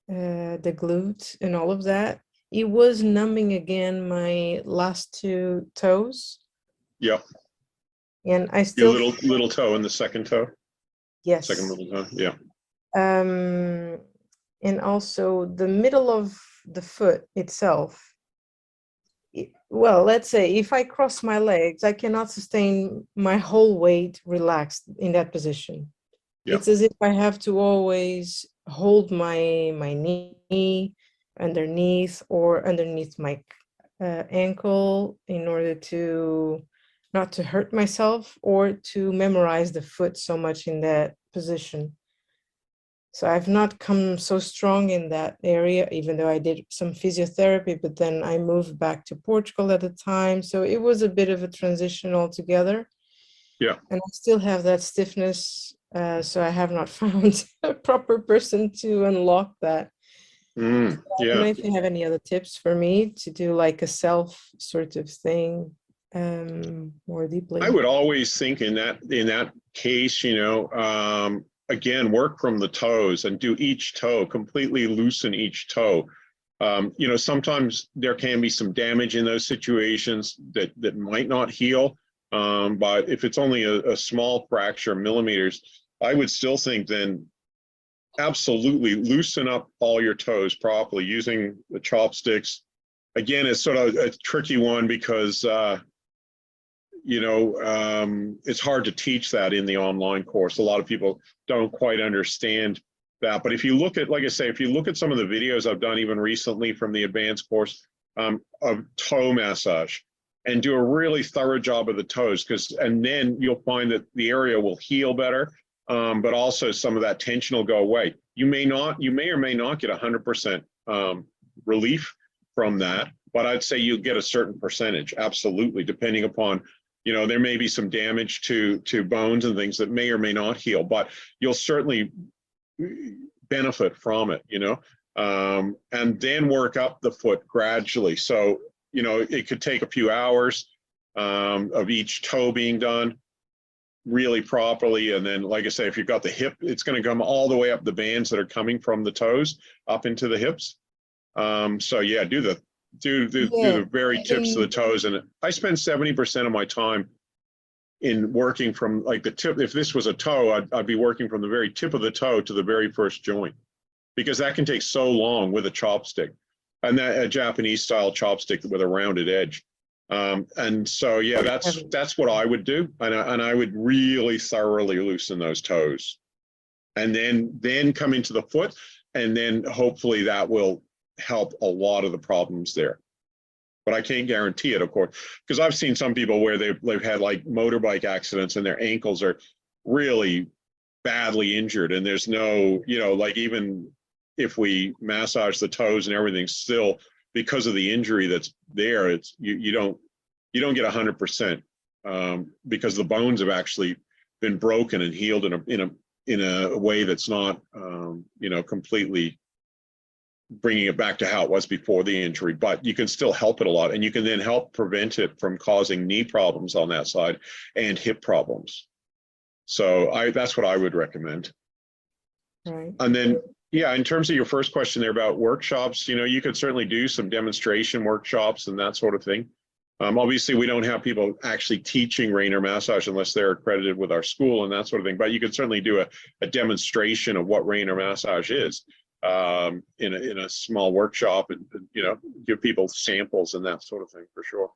glutes and all of that. It was numbing again my last two toes. Yep. And I Your still little toe and the second toe. yes. Second little toe. Yeah. And also the middle of the foot itself. Well, let's say if I cross my legs, I cannot sustain my whole weight relaxed in that position. Yeah. It's as if I have to always hold my knee underneath or underneath my ankle in order to not to hurt myself or to memorize the foot so much in that position. So I've not come so strong in that area, even though I did some physiotherapy, but then I moved back to Portugal at the time. So it was a bit of a transition altogether. Yeah. And I still have that stiffness. So I have not found a proper person to unlock that. I don't know Yeah. if you have any other tips for me to do like a self sort of thing more deeply. I would always think in that case, again, work from the toes and do each toe, completely loosen each toe. Sometimes there can be some damage in those situations that might not heal. But if it's only a small fracture, millimeters, I would still think then absolutely loosen up all your toes properly using the chopsticks. Again, it's sort of a tricky one because it's hard to teach that in the online course. A lot of people don't quite understand that. But if you look at, like I say, if you look at some of the videos I've done even recently from the advanced course of toe massage, and do a really thorough job of the toes, and then you'll find that the area will heal better, but also some of that tension will go away. You may or may not get 100% relief from that, but I'd say you'll get a certain percentage, absolutely, depending upon, there may be some damage to bones and things that may or may not heal, but you'll certainly benefit from it, and then work up the foot gradually. So, it could take a few hours of each toe being done really properly. And then, like I say, if you've got the hip, it's going to come all the way up the bands that are coming from the toes up into the hips. So yeah, do the very tips of the toes. And I spend 70% of my time in working from like the tip. If this was a toe, I'd be working from the very tip of the toe to the very first joint, because that can take so long with a chopstick, and that a Japanese style chopstick with a rounded edge. And so, yeah, that's what I would do. And I would really thoroughly loosen those toes, and then come into the foot. And then hopefully that will help a lot of the problems there. But I can't guarantee it, of course, because I've seen some people where they've had like motorbike accidents and their ankles are really badly injured. And there's no, like even if we massage the toes and everything, still because of the injury that's there, it's you don't get 100% because the bones have actually been broken and healed in a way that's not completely bringing it back to how it was before the injury. But you can still help it a lot, and you can then help prevent it from causing knee problems on that side and hip problems. So that's what I would recommend. Right. And then, yeah, in terms of your first question there about workshops, you could certainly do some demonstration workshops and that sort of thing. Obviously, we don't have people actually teaching Raynor massage unless they're accredited with our school and that sort of thing. But you could certainly do a demonstration of what Raynor massage is in a small workshop, and give people samples and that sort of thing for sure.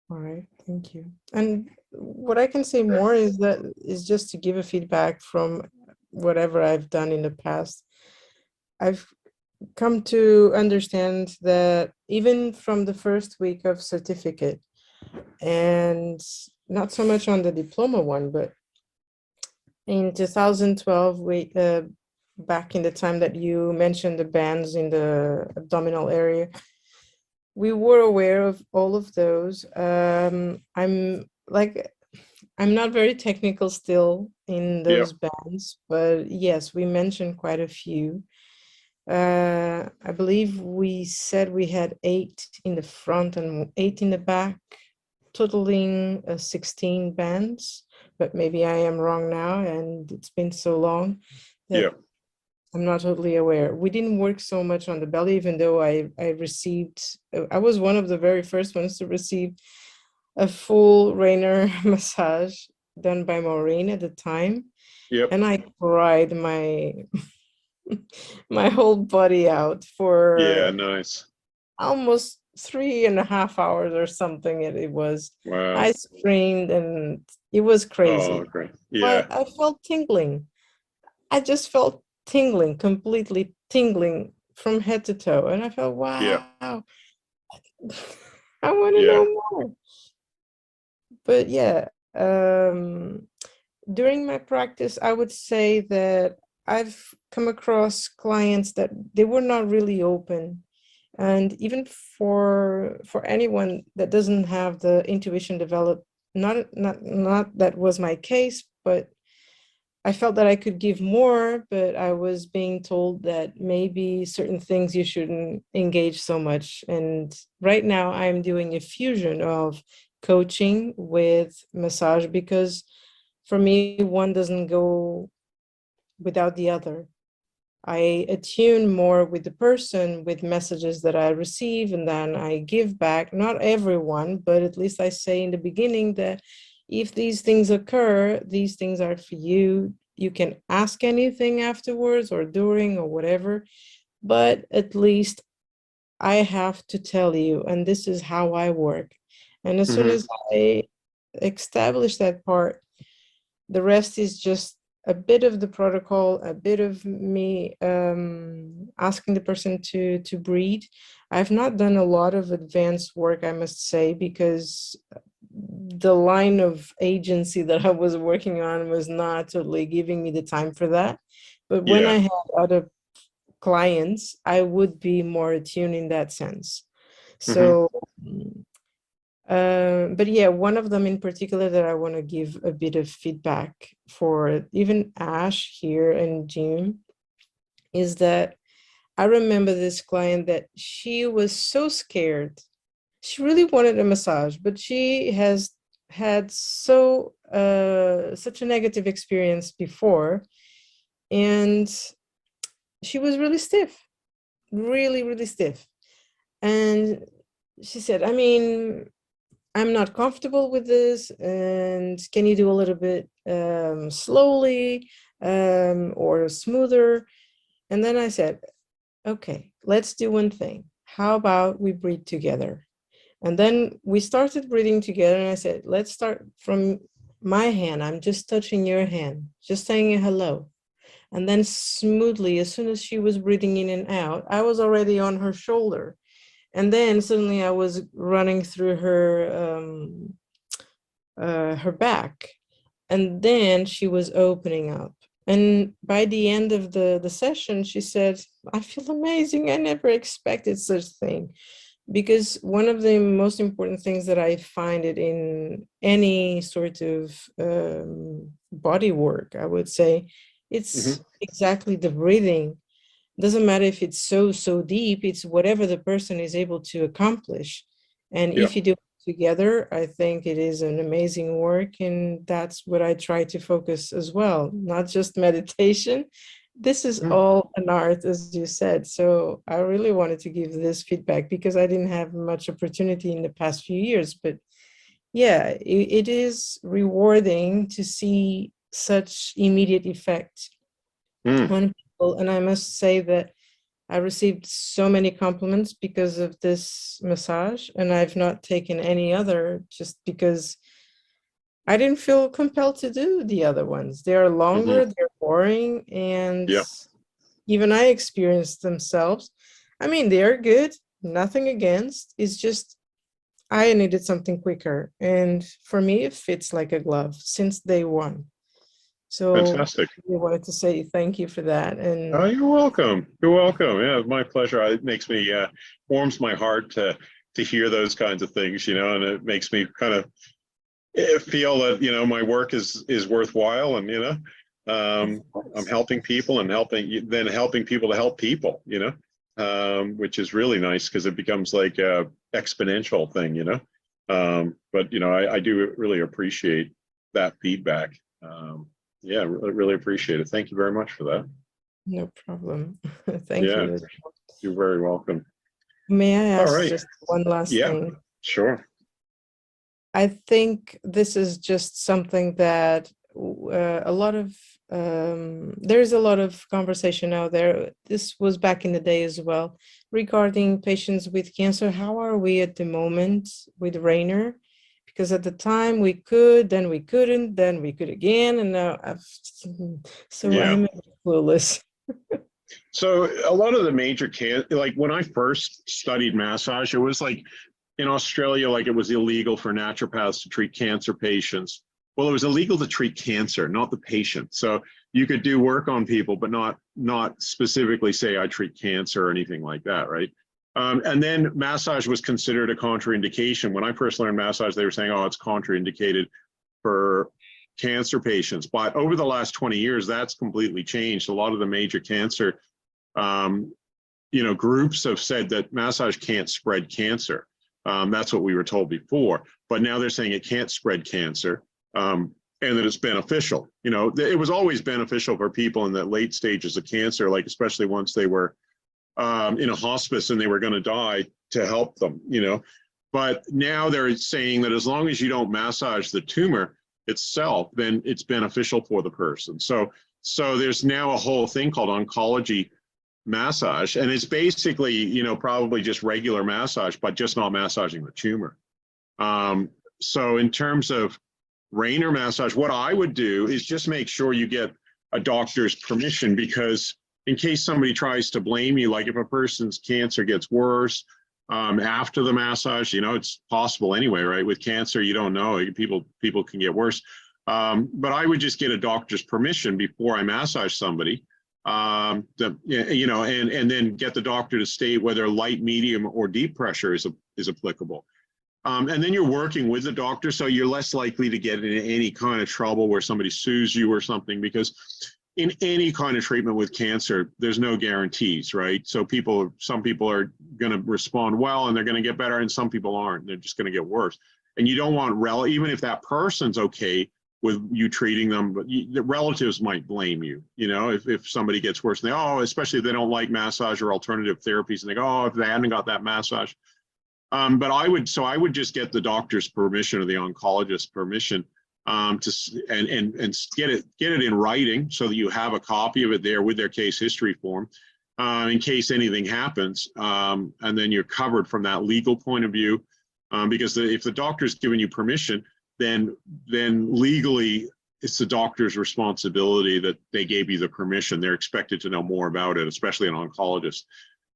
All right, thank you. And what I can say more is just to give a feedback from whatever I've done in the past. I've come to understand that even from the first week of certificate, and not so much on the diploma one, but in 2012, we back in the time that you mentioned the bands in the abdominal area, we were aware of all of those. I'm not very technical still in those bands, but yes, we mentioned quite a few. I believe we said we had 8 in the front and 8 in the back, totaling 16 bands, but maybe I am wrong now, and it's been so long that Yeah. I'm not totally aware. We didn't work so much on the belly, even though I was one of the very first ones to receive a full Raynor massage done by Maureen at the time. Yep. And I cried my my whole body out for Yeah. Nice. almost 3.5 hours or something. It was. Wow. I screamed and it was crazy. Oh, great. Yeah. But I felt tingling. I just felt tingling, completely tingling from head to toe. And I felt, wow, Yeah. I want to Yeah. know more. But yeah, during my practice, I would say that I've come across clients that they were not really open. And even for anyone that doesn't have the intuition developed, not that was my case, but I felt that I could give more, but I was being told that maybe certain things you shouldn't engage so much. And right now I'm doing a fusion of coaching with massage, because for me, one doesn't go without the other. I attune more with the person, with messages that I receive, and then I give back. Not everyone, but at least I say in the beginning that if these things occur, these things are for you. You can ask anything afterwards or during or whatever, but at least I have to tell you, and this is how I work. And as soon as I establish that part, the rest is just a bit of the protocol, a bit of me asking the person to breathe. I've not done a lot of advanced work, I must say, because the line of agency that I was working on was not totally giving me the time for that. But when I had other clients, I would be more attuned in that sense. So but yeah, one of them in particular that I want to give a bit of feedback for, even Ash here and Jim, is that I remember this client that she was so scared. She really wanted a massage, but she has had such a negative experience before, and she was really stiff, really, really stiff. And she said, I mean, I'm not comfortable with this, and can you do a little bit slowly or smoother? And then I said, okay, let's do one thing. How about we breathe together? And then we started breathing together, and I said, let's start from my hand. I'm just touching your hand, just saying hello. And then smoothly, as soon as she was breathing in and out, I was already on her shoulder. And then suddenly I was running through her back, and then she was opening up. And by the end of the session, she said, I feel amazing. I never expected such thing. Because one of the most important things that I find it in any sort of body work, I would say, it's exactly the breathing. Doesn't matter if it's so deep, it's whatever the person is able to accomplish. And if you do it together, I think it is an amazing work. And that's what I try to focus as well, not just meditation. This is all an art, as you said. So I really wanted to give this feedback because I didn't have much opportunity in the past few years. But yeah, it is rewarding to see such immediate effect on people. And I must say that I received so many compliments because of this massage, and I've not taken any other just because I didn't feel compelled to do the other ones. They are longer, they're boring, and even I experienced themselves. I mean, they are good, nothing against. It's just I needed something quicker. And for me, it fits like a glove since day one. So Fantastic. we wanted to say thank you for that. And Oh, you're welcome. You're welcome. Yeah, it's my pleasure. It makes me warms my heart to hear those kinds of things, you know, and it makes me kind of feel that, you know, my work is worthwhile, and, you know, I'm helping people and helping people to help people, you know, which is really nice because it becomes like a exponential thing, you know. But, you know, I do really appreciate that feedback. Yeah, really appreciate it. Thank you very much for that. no problem. Thank Yeah, you. you're very welcome. May I All ask right. just one last Yeah, thing? sure. I think this is just something that there's a lot of conversation out there. This was back in the day as well regarding patients with cancer. How are we at the moment with Raynor? Because at the time we could, then we couldn't, then we could again, and now Yeah. I'm clueless. So a lot of the major like when I first studied massage, it was like in Australia, like it was illegal for naturopaths to treat cancer patients. Well, it was illegal to treat cancer, not the patient. So you could do work on people, but not specifically say I treat cancer or anything like that, right? And then massage was considered a contraindication. When I first learned massage, they were saying, oh, it's contraindicated for cancer patients. But over the last 20 years, that's completely changed. A lot of the major cancer, you know, groups have said that massage can't spread cancer. That's what we were told before. But now they're saying it can't spread cancer, and that it's beneficial. You know, it was always beneficial for people in the late stages of cancer, like especially once they were in a hospice and they were going to die, to help them, you know. But now they're saying that as long as you don't massage the tumor itself, then it's beneficial for the person. So there's now a whole thing called oncology massage, and it's basically, you know, probably just regular massage, but just not massaging the tumor. So in terms of Raynor massage, what I would do is just make sure you get a doctor's permission, because in case somebody tries to blame you, like if a person's cancer gets worse after the massage, you know, it's possible anyway, right? With cancer, you don't know, people can get worse. But I would just get a doctor's permission before I massage somebody, you know, and then get the doctor to state whether light, medium, or deep pressure is applicable. And then you're working with the doctor, so you're less likely to get in any kind of trouble where somebody sues you or something, because in any kind of treatment with cancer, there's no guarantees, right? So some people are going to respond well and they're going to get better, and some people aren't. They're just going to get worse. And you don't want, even if that person's okay with you treating them, but the relatives might blame you, you know, if somebody gets worse, and especially if they don't like massage or alternative therapies, and they go, oh, if they hadn't got that massage. But I would just get the doctor's permission or the oncologist's permission and get it in writing, so that you have a copy of it there with their case history form, in case anything happens, and then you're covered from that legal point of view, because if the doctor's given you permission, then legally it's the doctor's responsibility that they gave you the permission. They're expected to know more about it, especially an oncologist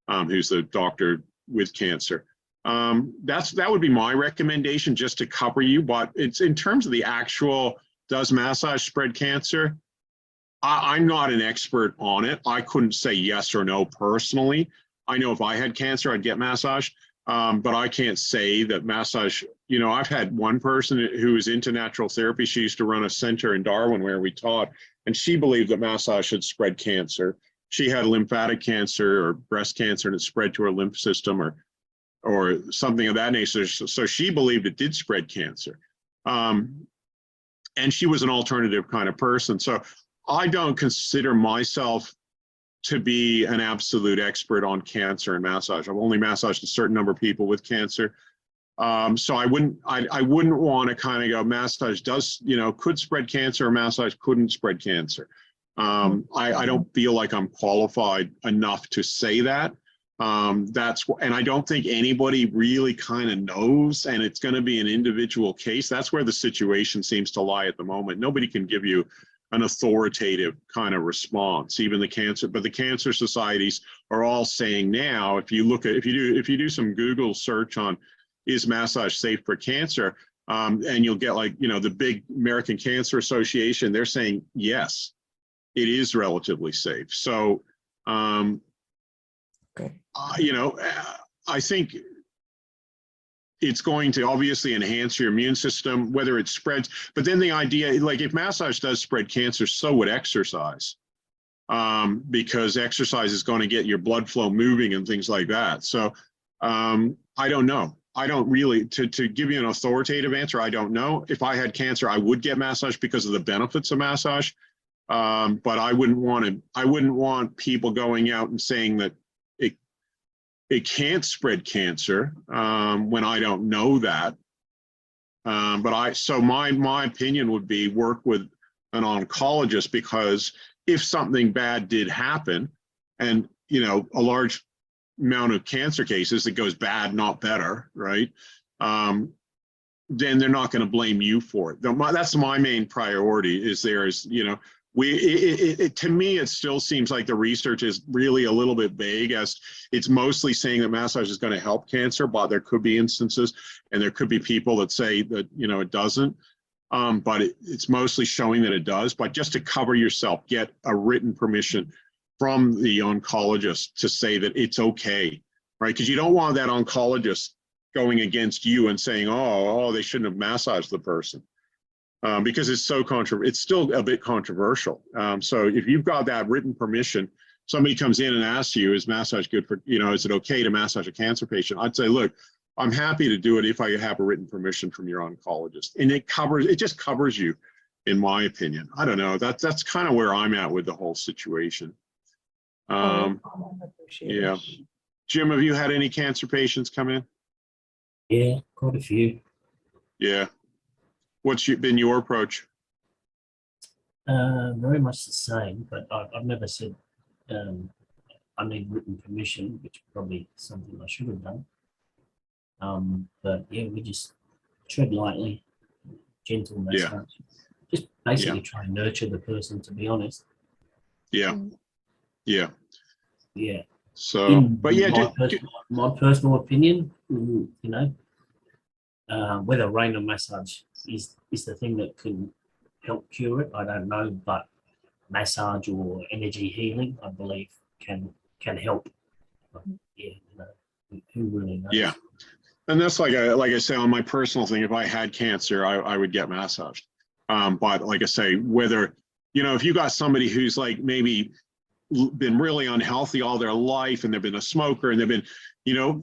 who's the doctor with cancer. That would be my recommendation, just to cover you. But it's in terms of the actual, does massage spread cancer? I'm not an expert on it. I couldn't say yes or no personally. I know if I had cancer, I'd get massage, but I can't say that massage, you know, I've had one person who was into natural therapy. She used to run a center in Darwin where we taught, and she believed that massage should spread cancer. She had lymphatic cancer or breast cancer, and it spread to her lymph system or something of that nature. So she believed it did spread cancer. And she was an alternative kind of person. So I don't consider myself to be an absolute expert on cancer and massage. I've only massaged a certain number of people with cancer. So I wouldn't want to kind of go, massage does, you know, could spread cancer, or massage couldn't spread cancer. I don't feel like I'm qualified enough to say that. And I don't think anybody really kind of knows, and it's going to be an individual case. That's where the situation seems to lie at the moment. Nobody can give you an authoritative kind of response, even the cancer societies are all saying now, if you do some Google search on, is massage safe for cancer? And you'll get like, the big American Cancer Association, they're saying, yes, it is relatively safe. So, Okay. I think it's going to obviously enhance your immune system, whether it spreads, but then the idea, like if massage does spread cancer, so would exercise. Because exercise is going to get your blood flow moving and things like that. So I don't know. I don't really, to give you an authoritative answer, I don't know. If I had cancer, I would get massage because of the benefits of massage. But I wouldn't want people going out and saying that it can't spread cancer when I don't know that. So my opinion would be work with an oncologist, because if something bad did happen, and a large amount of cancer cases that goes bad, not better, right? Then they're not going to blame you for it. That's my main priority. To me, it still seems like the research is really a little bit vague, as it's mostly saying that massage is going to help cancer, but there could be instances, and there could be people that say that it doesn't. But it's mostly showing that it does. But just to cover yourself, get a written permission from the oncologist to say that it's okay, right? Because you don't want that oncologist going against you and saying, oh, they shouldn't have massaged the person, because it's so it's still a bit controversial. So if you've got that written permission, somebody comes in and asks you, is massage good for, is it okay to massage a cancer patient? I'd say, look, I'm happy to do it if I have a written permission from your oncologist. And it just covers you, in my opinion. I don't know. That's kind of where I'm at with the whole situation. Yeah. Jim, have you had any cancer patients come in? Yeah, quite a few. Yeah. What's been your approach? Very much the same, but I've never said I need written permission, which is probably something I should have done. But yeah, we just tread lightly, gentle massage. Just basically try and nurture the person, to be honest. Yeah. Yeah. Yeah. So, but yeah, my personal opinion, whether Raynor massage is the thing that can help cure it, I don't know, but massage or energy healing, I believe, can help. But yeah, who really knows? Yeah. And that's like I say, on my personal thing, if I had cancer, I would get massaged. But like I say, whether, if you got somebody who's like maybe been really unhealthy all their life, and they've been a smoker, and they've been,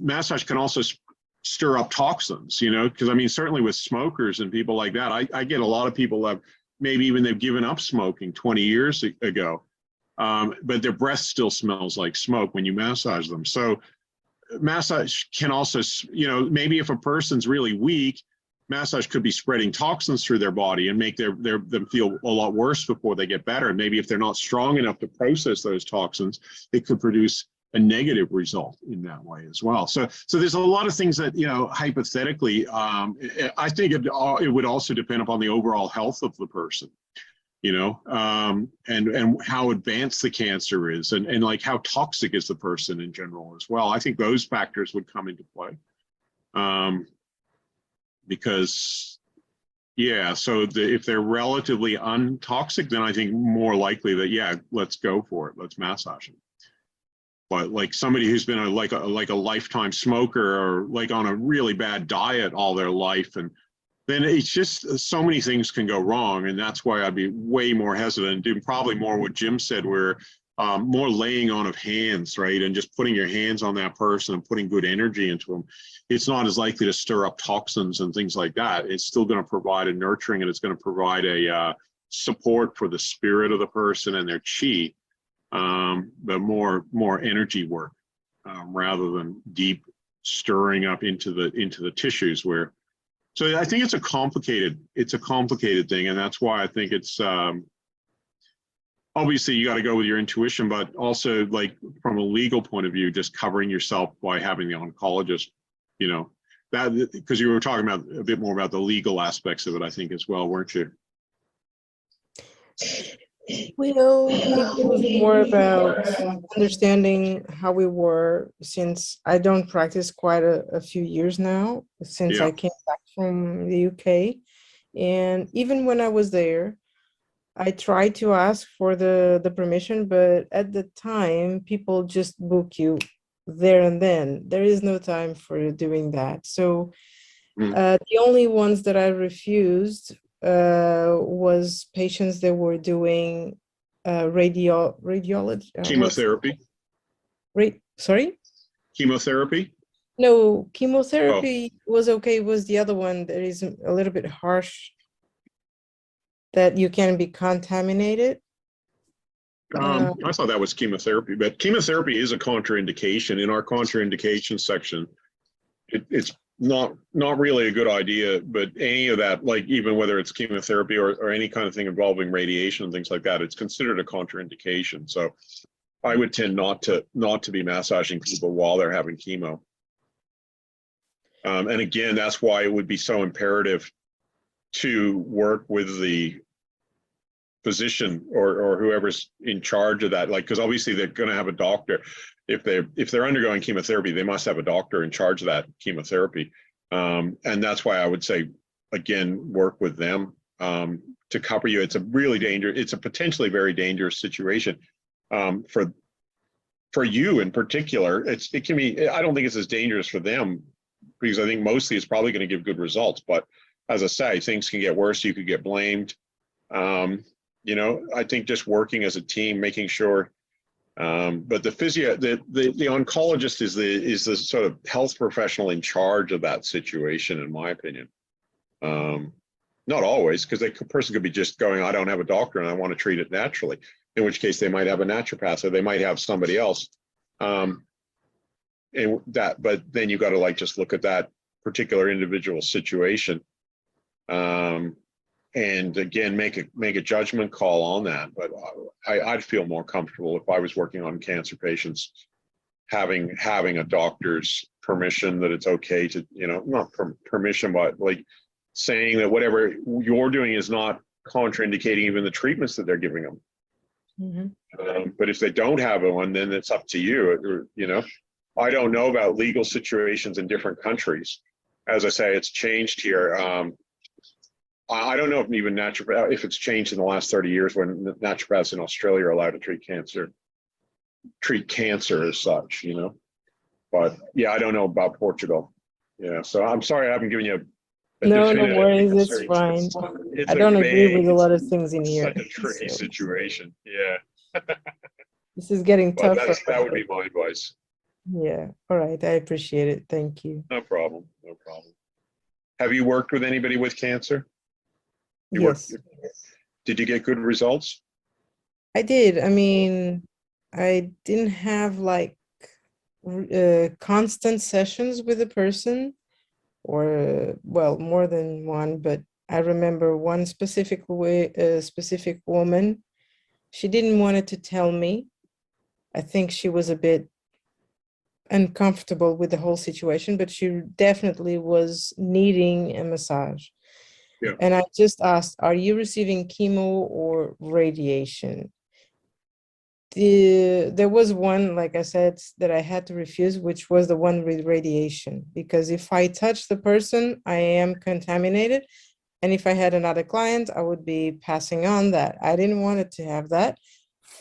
massage can also stir up toxins, because I mean, certainly with smokers and people like that, I get a lot of people that maybe even they've given up smoking 20 years ago, but their breath still smells like smoke when you massage them. So massage can also, maybe if a person's really weak, massage could be spreading toxins through their body and make them feel a lot worse before they get better. And maybe if they're not strong enough to process those toxins, it could produce a negative result in that way as well. So there's a lot of things that, hypothetically, I think it would also depend upon the overall health of the person, and how advanced the cancer is, and like how toxic is the person in general as well. I think those factors would come into play. Because, so if they're relatively untoxic, then I think more likely that, let's go for it. Let's massage them. But like somebody who's been a lifetime smoker, or like on a really bad diet all their life, and then it's just so many things can go wrong. And that's why I'd be way more hesitant, doing probably more what Jim said, where more laying on of hands, right? And just putting your hands on that person and putting good energy into them. It's not as likely to stir up toxins and things like that. It's still going to provide a nurturing, and it's going to provide a support for the spirit of the person and their chi, but more energy work, rather than deep stirring up into the tissues where. So I think it's a complicated thing, and that's why I think it's obviously you got to go with your intuition, but also like from a legal point of view, just covering yourself by having the oncologist, that, because you were talking about a bit more about the legal aspects of it, I think, as well, weren't you? Well, it was more about understanding how we were, since I don't practice quite a few years now, since Yeah. I came back from the UK. And even when I was there, I tried to ask for the permission, but at the time, people just book you there and then. There is no time for doing that. So the only ones that I refused was patients that were doing radiology. Chemotherapy. Sorry? Chemotherapy. No, chemotherapy was okay. Was the other one that is a little bit harsh, that you can be contaminated. I thought that was chemotherapy, but chemotherapy is a contraindication. In our contraindication section, it's not really a good idea, but any of that, like even whether it's chemotherapy or any kind of thing involving radiation and things like that, it's considered a contraindication. So I would tend not to be massaging people while they're having chemo. And again, that's why it would be so imperative to work with the physician or whoever's in charge of that, like, because obviously they're going to have a doctor. If they're undergoing chemotherapy, they must have a doctor in charge of that chemotherapy. And that's why I would say, again, work with them to cover you. It's a really dangerous, it's a potentially very dangerous situation for you in particular. It can be, I don't think it's as dangerous for them, because I think mostly it's probably going to give good results. But as I say, things can get worse. You could get blamed. You know, I think just working as a team, making sure. But the oncologist is the sort of health professional in charge of that situation, in my opinion. Not always, because the person could be just going, I don't have a doctor and I want to treat it naturally. In which case they might have a naturopath, or they might have somebody else. And that, but then you got to like just look at that particular individual situation. And again, make a judgment call on that. But I'd feel more comfortable if I was working on cancer patients, having a doctor's permission that it's okay to, you know, not permission, but like saying that whatever you're doing is not contraindicating even the treatments that they're giving them. But if they don't have one, then it's up to you. You know, I don't know about legal situations in different countries. As I say, it's changed here. I don't know if even naturopath, if it's changed in the last 30 years when naturopaths in Australia are allowed to treat cancer as such, you know. But yeah, I don't know about Portugal. Yeah, so I'm sorry I haven't given you a No definitive worries, it's answer. fine. It's I a don't agree vague, with a lot of things in it's here. such a tricky so situation. Yeah, This is getting but tougher. that would be my advice. Yeah, all right, I appreciate it. Thank you. No problem, no problem. Have you worked with anybody with cancer? Yes, Did you get good results? I did. I mean, I didn't have like constant sessions with a person, or well, more than one, but I remember one specific woman. She didn't want to tell me. I think she was a bit uncomfortable with the whole situation, but she definitely was needing a massage. Yeah. And I just asked, are you receiving chemo or radiation? There was one, like I said, that I had to refuse, which was the one with radiation, because if I touch the person, I am contaminated. And if I had another client, I would be passing on that. I didn't want it to have that.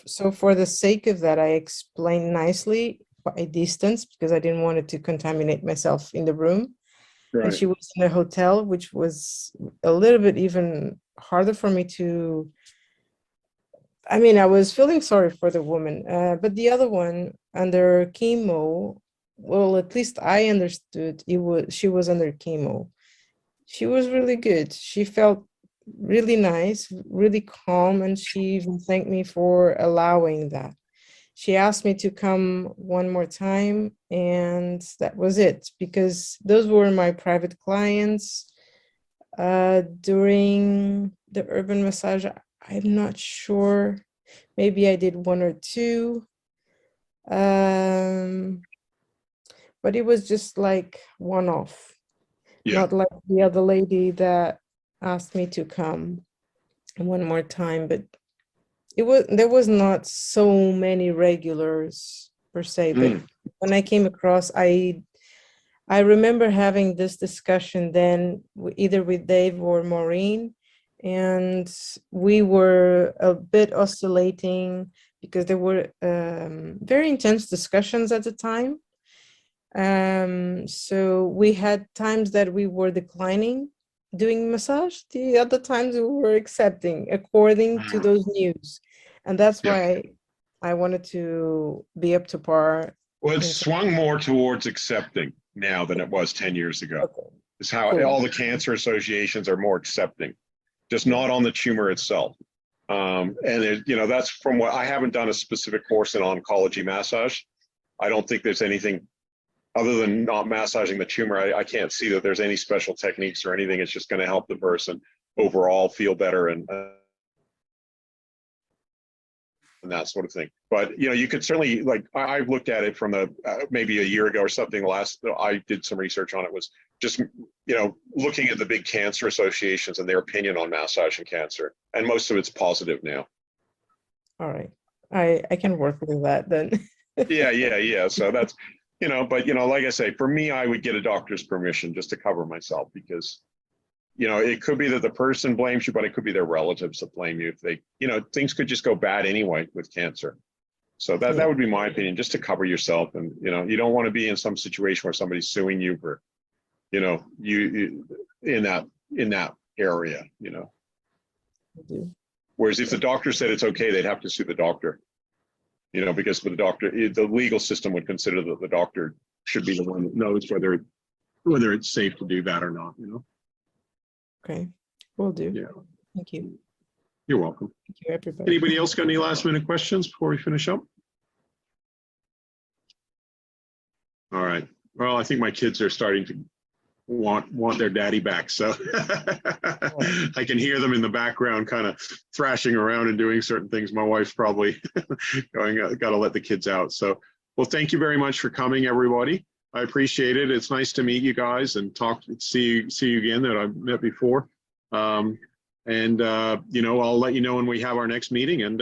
So for the sake of that, I explained nicely by distance, because I didn't want it to contaminate myself in the room. And she was in a hotel, which was a little bit even harder for me to, I mean, I was feeling sorry for the woman, but the other one under chemo, well, at least I understood she was under chemo. She was really good. She felt really nice, really calm, and she even thanked me for allowing that. She asked me to come one more time, and that was it, because those were my private clients. During the urban massage, I'm not sure. Maybe I did one or two. But it was just like one-off. Yeah. Not like the other lady that asked me to come one more time, but there was not so many regulars per se, but when I came across, I remember having this discussion then either with Dave or Maureen, and we were a bit oscillating because there were very intense discussions at the time. So we had times that we were declining doing massage, the other times we were accepting according to those news. And that's why I wanted to be up to par. Well, it's swung more towards accepting now than it was 10 years ago. Okay. It's how Cool. all the cancer associations are more accepting, just not on the tumor itself. And that's from what I haven't done a specific course in oncology massage. I don't think there's anything other than not massaging the tumor. I can't see that there's any special techniques or anything. It's just going to help the person overall feel better and that sort of thing. But you could certainly, like, I've looked at it from maybe a year ago or something. I did some research on it, was just looking at the big cancer associations and their opinion on massage and cancer, and most of it's positive now. All right, I can work with that then. yeah. So that's but like I say, for me, I would get a doctor's permission just to cover myself, because it could be that the person blames you, but it could be their relatives that blame you. If they, things could just go bad anyway with cancer. So that would be my opinion, just to cover yourself. And, you don't want to be in some situation where somebody's suing you for, you in that area, Whereas if the doctor said it's okay, they'd have to sue the doctor, because for the doctor, the legal system would consider that the doctor should be the one that knows whether it's safe to do that or not, Okay, will do. Yeah. Thank you. You're welcome. Thank you, everybody. Anybody else got any last minute questions before we finish up? All right. Well, I think my kids are starting to want their daddy back. So I can hear them in the background kind of thrashing around and doing certain things. My wife's probably going, got to let the kids out. So, well, thank you very much for coming, everybody. I appreciate it. It's nice to meet you guys and see you again that I've met before. I'll let you know when we have our next meeting. And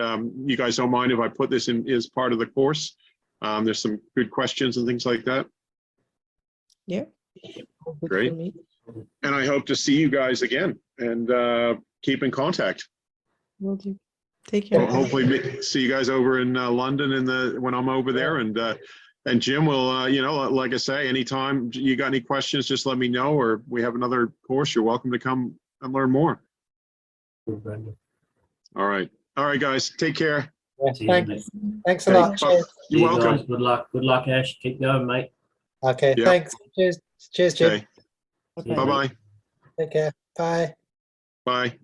you guys don't mind if I put this in as part of the course? There's some good questions and things like that. Yeah. Great. And I hope to see you guys again and keep in contact. Will do. Take care. Well, hopefully see you guys over in London when I'm over there. And Jim will, like I say, anytime you got any questions, just let me know, or we have another course, you're welcome to come and learn more. All right, guys, take care. Yeah, thanks a lot. Cheers. You're welcome. Guys, good luck, Ash. Keep going, mate. Okay, Yep. thanks. Cheers, Jim. Okay. Bye-bye. Take care. Bye. Bye.